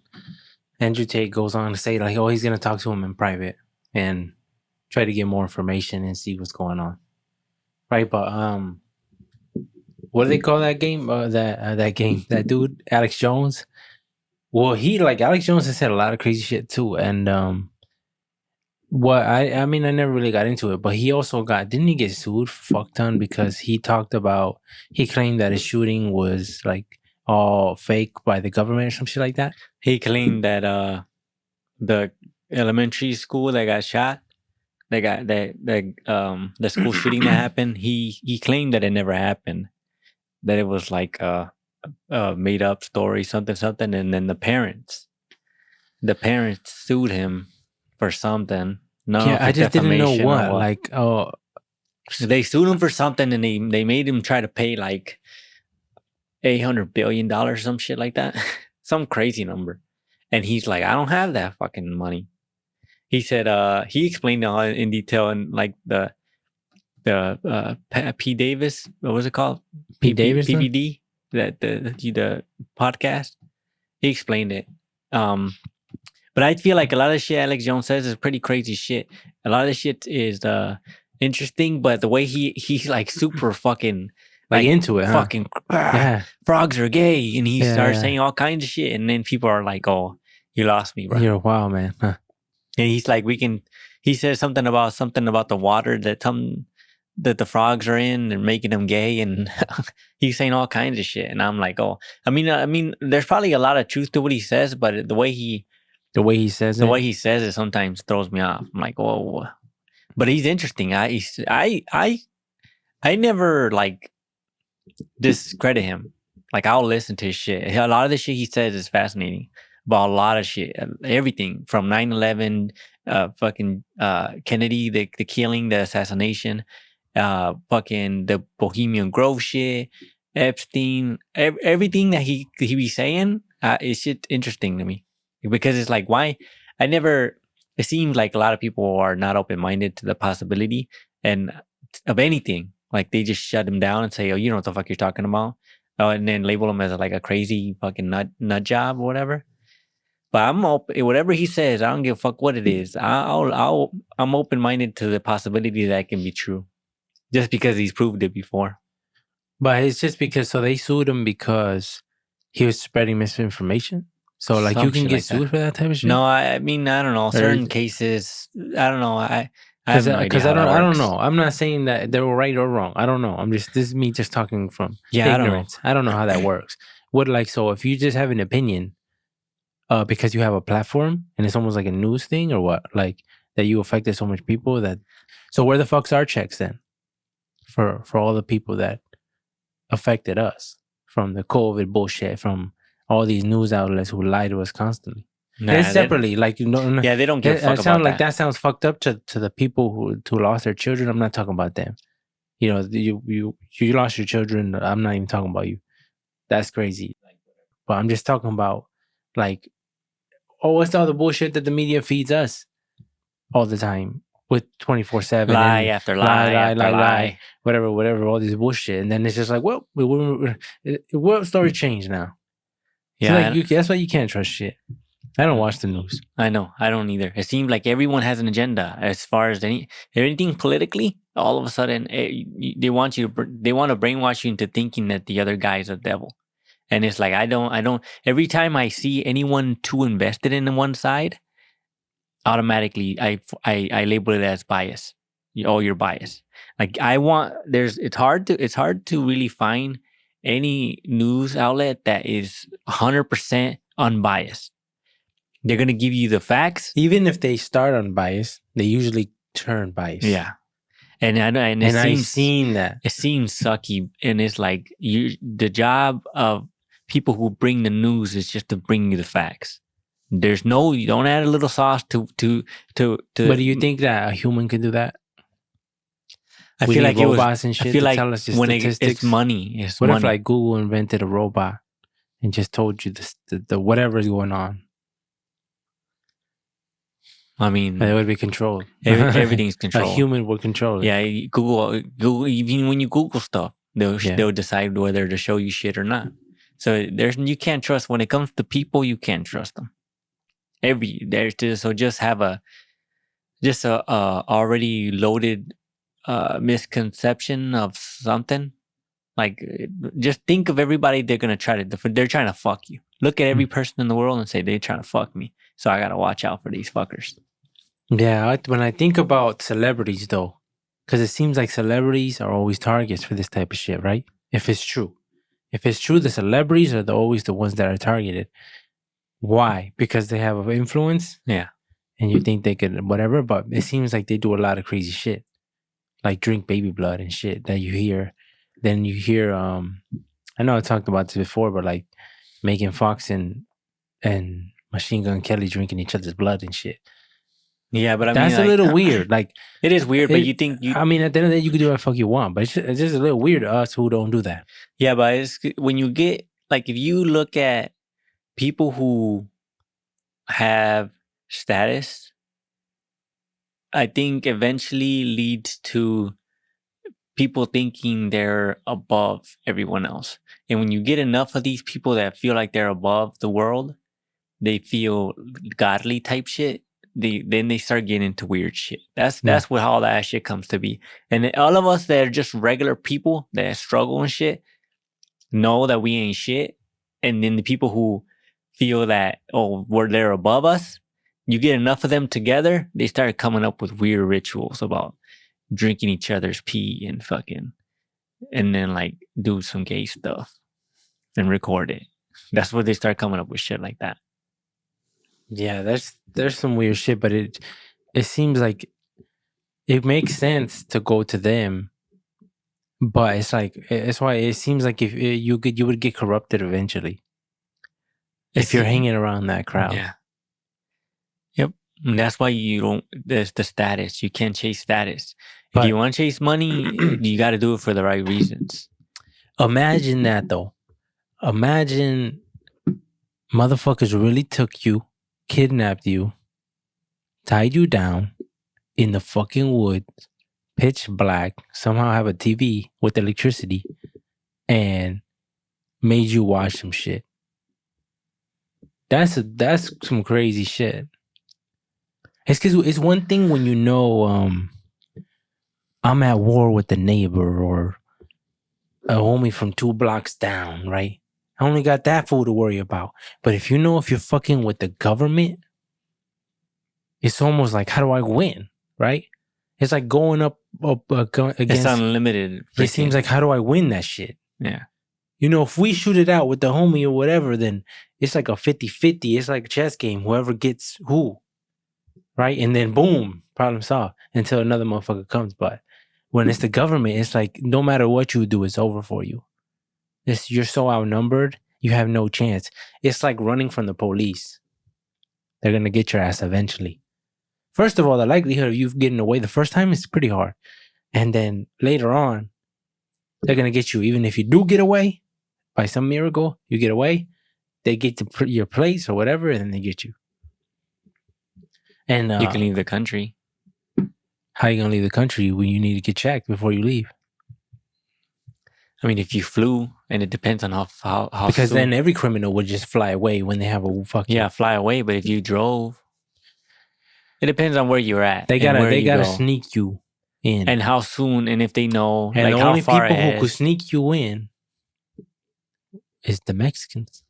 Andrew Tate goes on to say like, oh, he's gonna talk to him in private and try to get more information and see what's going on. Right, but what do they call that game? That dude, Alex Jones. Well, Alex Jones has said a lot of crazy shit too, and what I mean, I never really got into it, but he also didn't he get sued for fuck ton because he claimed that his shooting was like all fake by the government or some shit like that. He claimed that the elementary school that got shot, the school shooting that happened, he claimed that it never happened, that it was like a made up story, something, and then the parents sued him for something. No, Yeah, I just didn't know what. Like, oh, they sued him for something, and they made him try to pay like $800 billion, some shit like that, some crazy number. And he's like, I don't have that fucking money. He said, he explained all in detail in like the P. Davis, what was it called? P. Davis, PBD, that the podcast. He explained it. But I feel like a lot of shit Alex Jones says is pretty crazy shit. A lot of the shit is interesting, but the way he's like super fucking like into it, fucking frogs are gay, and he starts saying all kinds of shit, and then people are like, "Oh, you lost me, bro. You're a wild man." Huh? And he's like, he says something about the water that the frogs are in and making them gay, and he's saying all kinds of shit. And I'm like, oh, I mean, there's probably a lot of truth to what he says, but the way he says it sometimes throws me off. I'm like, oh, but he's interesting. I never like discredit him. Like, I'll listen to his shit. A lot of the shit he says is fascinating about a lot of shit, everything from 9/11, fucking Kennedy, the killing, the assassination, fucking the Bohemian Grove shit, Epstein, everything that he be saying, it's shit interesting to me because it's like why it seems like a lot of people are not open-minded to the possibility and of anything. Like they just shut him down and say, "Oh, you know what the fuck you're talking about," and then label him as like a crazy fucking nut job or whatever. But I'm open. Whatever he says, I don't give a fuck what it is. I'm open-minded to the possibility that it can be true, just because he's proved it before. But it's just because they sued him because he was spreading misinformation. So like Some you can shit get like sued that. for that type of shit. No, I mean I don't know. Certain cases, I don't know. I have no idea how that I don't works. know. I'm not saying that they were right or wrong. I don't know. This is me just talking from ignorance. I don't know how that works. So if you just have an opinion, because you have a platform and it's almost like a news thing or what, like that you affected so much people that. So where the fuck's our checks then? For all the people that affected us from the COVID bullshit, from all these news outlets who lie to us constantly. And separately, like yeah, they don't give a fuck about that sounds fucked up to the people who lost their children. I'm not talking about them. You know, you lost your children. I'm not even talking about you. That's crazy. But I'm just talking about like, what's all the bullshit that the media feeds us all the time with 24/7 lie after lie, whatever, all this bullshit, and then it's just like, well, what story changed now? Yeah, so that's why you can't trust shit. I don't watch the news. I know, I don't either. It seems like everyone has an agenda as far as anything politically. All of a sudden, they want to brainwash you into thinking that the other guy is a devil. And it's like I don't. Every time I see anyone too invested in one side, automatically I label it as bias. You're biased. Like it's hard to really find any news outlet that is 100% unbiased. They're gonna give you the facts. Even if they start unbiased, they usually turn biased. Yeah. And I've seen that. It seems sucky, and it's like the job of people who bring the news is just to bring you the facts. You don't add a little sauce to. But do you think that a human could do that? I feel like robots and shit. I feel like tell us your when statistics. it's money. What if like Google invented a robot and just told you the whatever is going on? I mean, it would be controlled. Everything's controlled. A human would control it. Yeah, Google. Even when you Google stuff, they'll decide whether to show you shit or not. So you can't trust when it comes to people. You can't trust them. So just have a already loaded misconception of something. Like just think of everybody they're trying to fuck you. Look at every person in the world and say they're trying to fuck me. So I gotta watch out for these fuckers. Yeah, when I think about celebrities though, because it seems like celebrities are always targets for this type of shit, right? If it's true, the celebrities are always the ones that are targeted. Why? Because they have influence. Yeah, and you think they could whatever, but it seems like they do a lot of crazy shit, like drink baby blood and shit that you hear. Then you hear, I know I talked about this before, but like Megan Fox and Machine Gun Kelly drinking each other's blood and shit. Yeah, but that's a little weird. Like it is weird, but you think I mean, at the end of the day, you can do whatever the fuck you want, but it's just a little weird to us who don't do that. Yeah, but it's when you get like if you look at people who have status, I think eventually leads to people thinking they're above everyone else. And when you get enough of these people that feel like they're above the world, they feel godly type shit. Then they start getting into weird shit. That's what all that shit comes to be. And all of us that are just regular people that struggle and shit know that we ain't shit. And then the people who feel that they're above us, you get enough of them together, they start coming up with weird rituals about drinking each other's pee and fucking, and then like do some gay stuff and record it. That's what they start coming up with shit like that. Yeah, there's some weird shit, but it seems like it makes sense to go to them, but it's like it's why it seems like if you would get corrupted eventually if you're hanging around that crowd. Yeah. Yep. And that's why you don't. There's the status. You can't chase status. But- If you want to chase money, you got to do it for the right reasons. Imagine that though. Imagine motherfuckers really took you, kidnapped you, tied you down in the fucking woods, pitch black, somehow have a TV with electricity, and made you watch some shit. That's some crazy shit. It's because it's one thing when you know I'm at war with the neighbor or a homie from 2 blocks down, right? I only got that fool to worry about. But if you know if you're fucking with the government, it's almost like, how do I win, right? It's like going up against... It's unlimited. It seems like, how do I win that shit? Yeah. You know, if we shoot it out with the homie or whatever, then it's like a 50-50. It's like a chess game. Whoever gets who, right? And then boom, problem solved until another motherfucker comes. But when it's the government, it's like no matter what you do, it's over for you. You're so outnumbered, you have no chance. It's like running from the police. They're going to get your ass eventually. First of all, the likelihood of you getting away the first time is pretty hard. And then later on, they're going to get you. Even if you do get away, by some miracle, you get away, they get to your place or whatever, and then they get you. And you can leave the country. How you going to leave the country when you need to get checked before you leave? I mean, if you flew, and it depends on how because soon. then every criminal would just fly away when they have a fucking... Yeah, fly away. But if you drove, it depends on where you're at. They gotta sneak you in, and how soon, and if they know, and like the how only far people ahead. who could sneak you in is the Mexicans.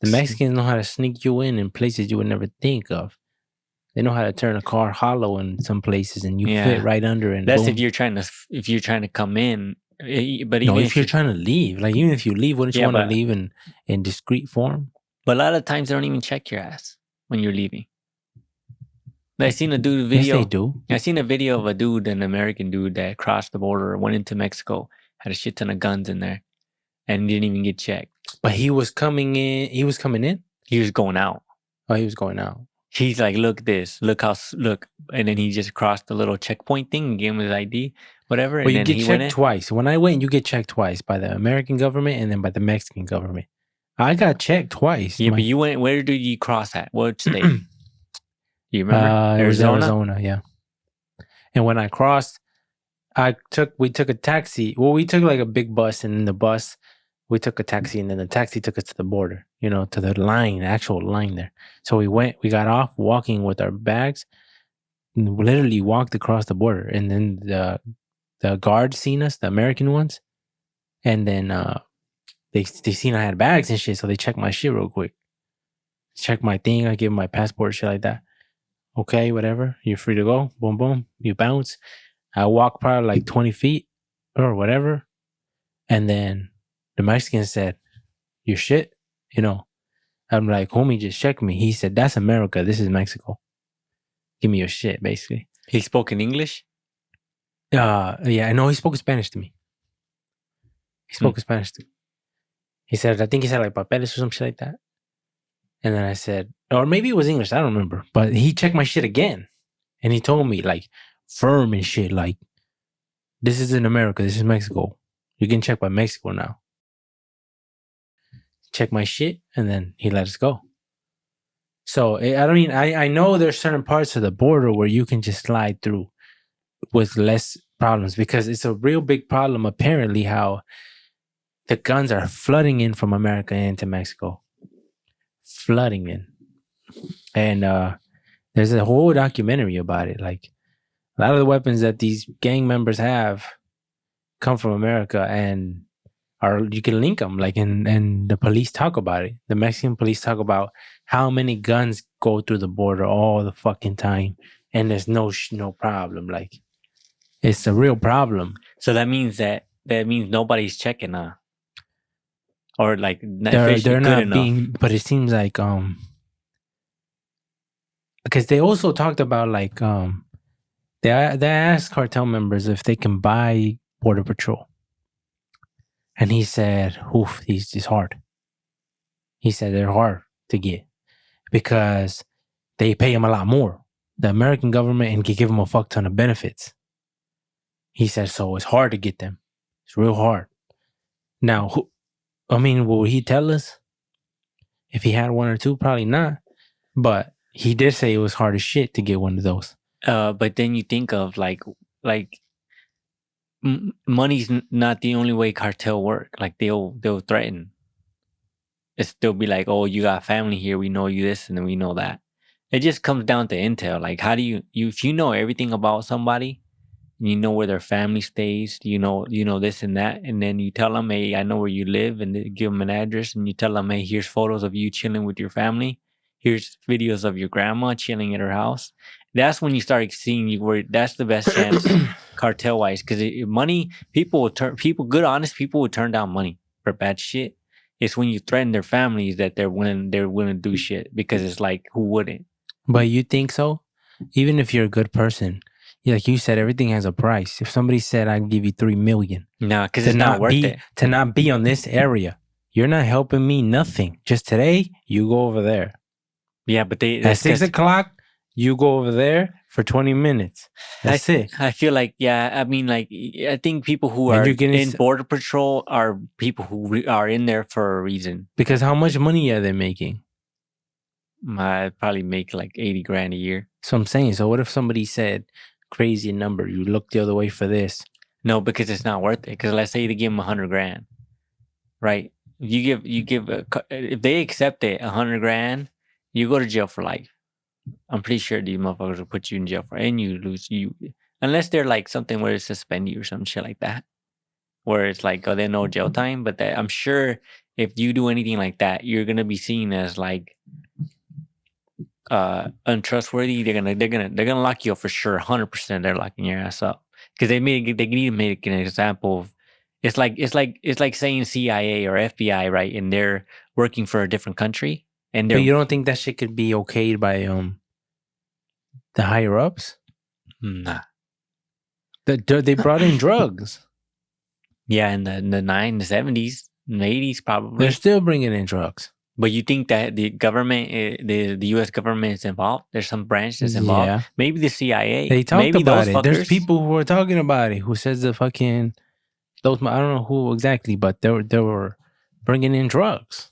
The Mexicans know how to sneak you in places you would never think of. They know how to turn a car hollow in some places, and you fit right under. And that's boom. if you're trying to come in. But even if you're trying to leave, like even if you leave, wouldn't you want to leave in discreet form? But a lot of times they don't even check your ass when you're leaving. I seen a dude video. Yes, they do. I seen a video of a dude, an American dude that crossed the border, went into Mexico, had a shit ton of guns in there, and didn't even get checked. But he was coming in. He was coming in. He was going out. Oh, he was going out. He's like, look, and then he just crossed the little checkpoint thing and gave him his ID, whatever. Well, and you then get he checked twice. When I went, you get checked twice by the American government and then by the Mexican government. I got checked twice. Yeah, but you went. Where did you cross at? What state? Do you remember? Arizona, yeah. And when I crossed, we took a taxi. Well, we took like a big bus, and in the bus, we took a taxi, and then the taxi took us to the border, to the line, actual line there. So we got off walking with our bags, and literally walked across the border. And then the guards seen us, the American ones, and then they seen I had bags and shit, so they checked my shit real quick. Check my thing, I give them my passport, shit like that. Okay, whatever, you're free to go. Boom, boom, you bounce. I walk probably like 20 feet or whatever, and then the Mexican said, "Your shit," I'm like, "Homie, just check me." He said, "That's America. This is Mexico. Give me your shit," basically. He spoke in English? Yeah, I know he spoke Spanish to me. He spoke Spanish to me. He said, I think he said like papeles or some shit like that. And then I said, or maybe it was English, I don't remember. But he checked my shit again. And he told me like firm and shit, like, this isn't America, this is Mexico. You're getting checked by Mexico now. Check my shit, and then he let us go. So I know there's certain parts of the border where you can just slide through with less problems, because it's a real big problem apparently how the guns are flooding in from America into Mexico. Flooding in. And there's a whole documentary about it. Like, a lot of the weapons that these gang members have come from America, and you can link them, like, and the police talk about it. The Mexican police talk about how many guns go through the border all the fucking time, and there's no problem. Like, it's a real problem. So that means nobody's checking, or like they're not being. But it seems like because they also talked about like they asked cartel members if they can buy Border Patrol. And he said, oof, it's hard. He said they're hard to get because they pay him a lot more. The American government and can give him a fuck ton of benefits. He said, so it's hard to get them. It's real hard. Now, will he tell us if he had one or two? Probably not. But he did say it was hard as shit to get one of those. But then you think of like money's not the only way cartel work. Like they'll threaten. They'll be like, oh, you got family here. We know you this and then we know that. It just comes down to intel. Like, how do you if you know everything about somebody, you know where their family stays, you know this and that, and then you tell them, hey, I know where you live, and give them an address, and you tell them, hey, here's photos of you chilling with your family, here's videos of your grandma chilling at her house. That's when you start seeing where that's the best chance, cartel wise, because money, good honest people will turn down money for bad shit. It's when you threaten their families that they're willing to do shit, because it's like, who wouldn't? But you think so? Even if you're a good person, like you said, everything has a price. If somebody said, I'd give you $3 million. No, because it's not worth it. To not be on this area, you're not helping me nothing. Just today, you go over there. Yeah, but at 6 o'clock, you go over there for 20 minutes. That's it. I feel like, I think people who are in Border Patrol are people who are in there for a reason. Because how much money are they making? I'd probably make like 80 grand a year. So I'm saying, so what if somebody said, crazy number, you look the other way for this? No, because it's not worth it. Because let's say they give them 100 grand, right? You give if they accept it 100 grand, you go to jail for life. I'm pretty sure these motherfuckers will put you in jail and you lose unless they're like something where they suspend you or some shit like that, where it's like, oh, they know jail time. But I'm sure if you do anything like that, you're gonna be seen as like untrustworthy. They're gonna lock you up for sure. 100% they're locking your ass up, because they need to make an example of. It's like saying CIA or FBI, right? And they're working for a different country. And but you don't think that shit could be okayed by the higher ups? Nah. They brought in drugs. Yeah, in the 70s, in the 80s, probably. They're still bringing in drugs. But you think that the government, the U.S. government is involved? There's some branch that's involved. Yeah. Maybe the CIA. They talked maybe about those it. Fuckers. There's people who are talking about it. Who says the fucking those? I don't know who exactly, but they were bringing in drugs.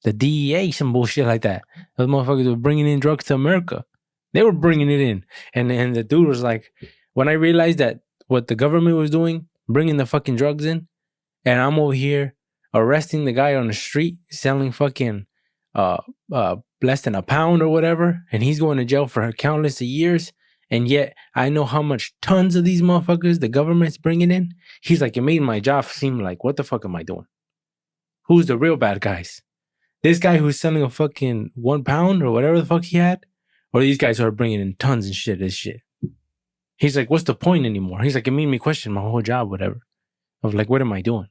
The DEA, some bullshit like that. Those motherfuckers were bringing in drugs to America. They were bringing it in, and the dude was like, when I realized that what the government was doing, bringing the fucking drugs in, and I'm over here arresting the guy on the street selling fucking less than a pound or whatever, and he's going to jail for countless of years, and yet I know how much tons of these motherfuckers the government's bringing in. He's like, it made my job seem like, what the fuck am I doing? Who's the real bad guys? This guy who's selling a fucking 1 pound or whatever the fuck he had, or these guys who are bringing in tons and shit, this shit. He's like, what's the point anymore? He's like, it made me question my whole job, whatever. Of like, what am I doing?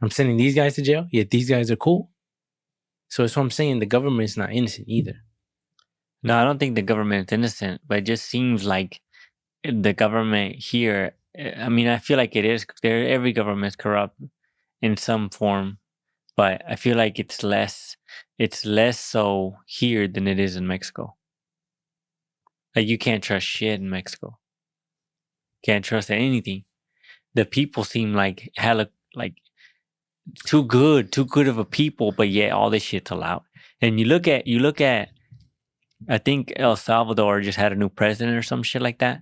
I'm sending these guys to jail, yet these guys are cool. So that's what I'm saying. The government's not innocent either. No, I don't think the government's innocent, but it just seems like the government here, I feel like it is. Every government's corrupt in some form. But I feel like it's less so here than it is in Mexico. Like, you can't trust shit in Mexico. Can't trust anything. The people seem like hella, like, too good of a people, but yet all this shit's allowed. And you look at, I think El Salvador just had a new president or some shit like that,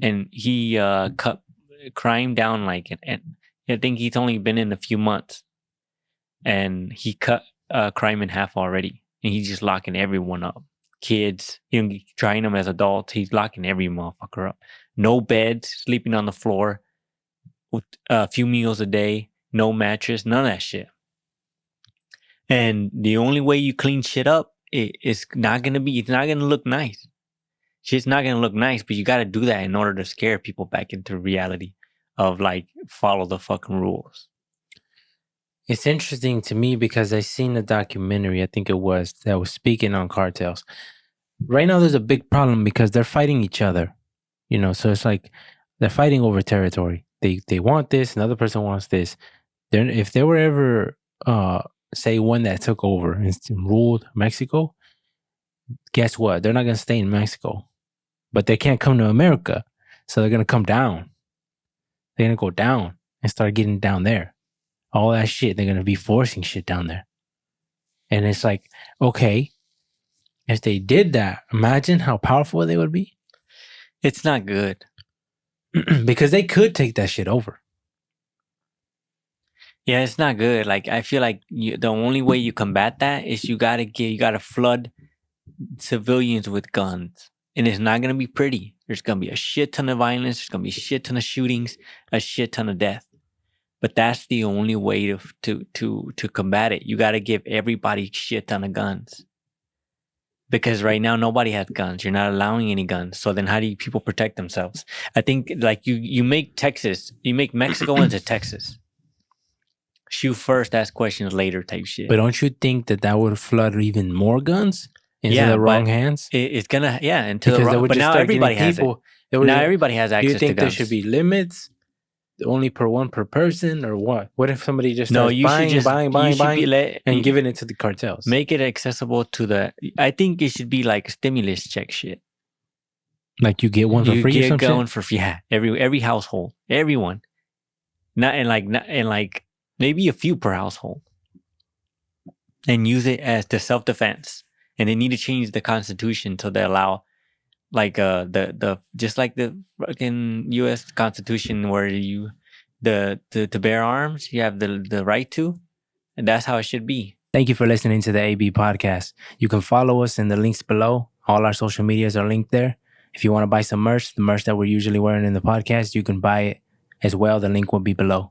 and he cut crime down and I think he's only been in a few months. And he cut crime in half already. And he's just locking everyone up. Kids, trying them as adults. He's locking every motherfucker up. No beds, sleeping on the floor. With a few meals a day. No mattress, none of that shit. And the only way you clean shit up, it's not going to look nice. Shit's not going to look nice, but you got to do that in order to scare people back into reality of like, follow the fucking rules. It's interesting to me because I seen a documentary, I think it was, that was speaking on cartels. Right now, there's a big problem because they're fighting each other. So it's like they're fighting over territory. They want this, another person wants this. If they were ever, say, one that took over and ruled Mexico, guess what? They're not going to stay in Mexico, but they can't come to America. So they're going to come down. They're going to go down and start getting down there. All that shit, they're going to be forcing shit down there. And it's like, okay, if they did that, imagine how powerful they would be. It's not good. Because they could take that shit over. Yeah, it's not good. Like, I feel like the only way you combat that is you gotta flood civilians with guns. And it's not gonna be pretty. There's gonna be a shit ton of violence. There's gonna be a shit ton of shootings, a shit ton of death. But that's the only way to combat it. You gotta give everybody a shit ton of guns. Because right now nobody has guns. You're not allowing any guns. So then how do people protect themselves? I think like you make Mexico into Texas. Shoot first, ask questions later type shit. But don't you think that would flood even more guns into the wrong hands? It's gonna, into the wrong. But now everybody has it. Now everybody has access to guns. Do you think there should be limits? Only one per person, or what? What if somebody just starts buying, and giving it to the cartels? Make it accessible to I think it should be like stimulus check shit. Like you get one for free or something? Going for free. Yeah, every household, everyone. Not maybe a few per household. And use it as the self-defense. And they need to change the constitution so they allow like the just like the fucking U.S. Constitution where you to bear arms, you have the right to, and that's how it should be. Thank you for listening to the AB podcast. You can follow us in the links below. All our social medias are linked there. If you want to buy some merch, the merch that we're usually wearing in the podcast, you can buy it as well. The link will be below.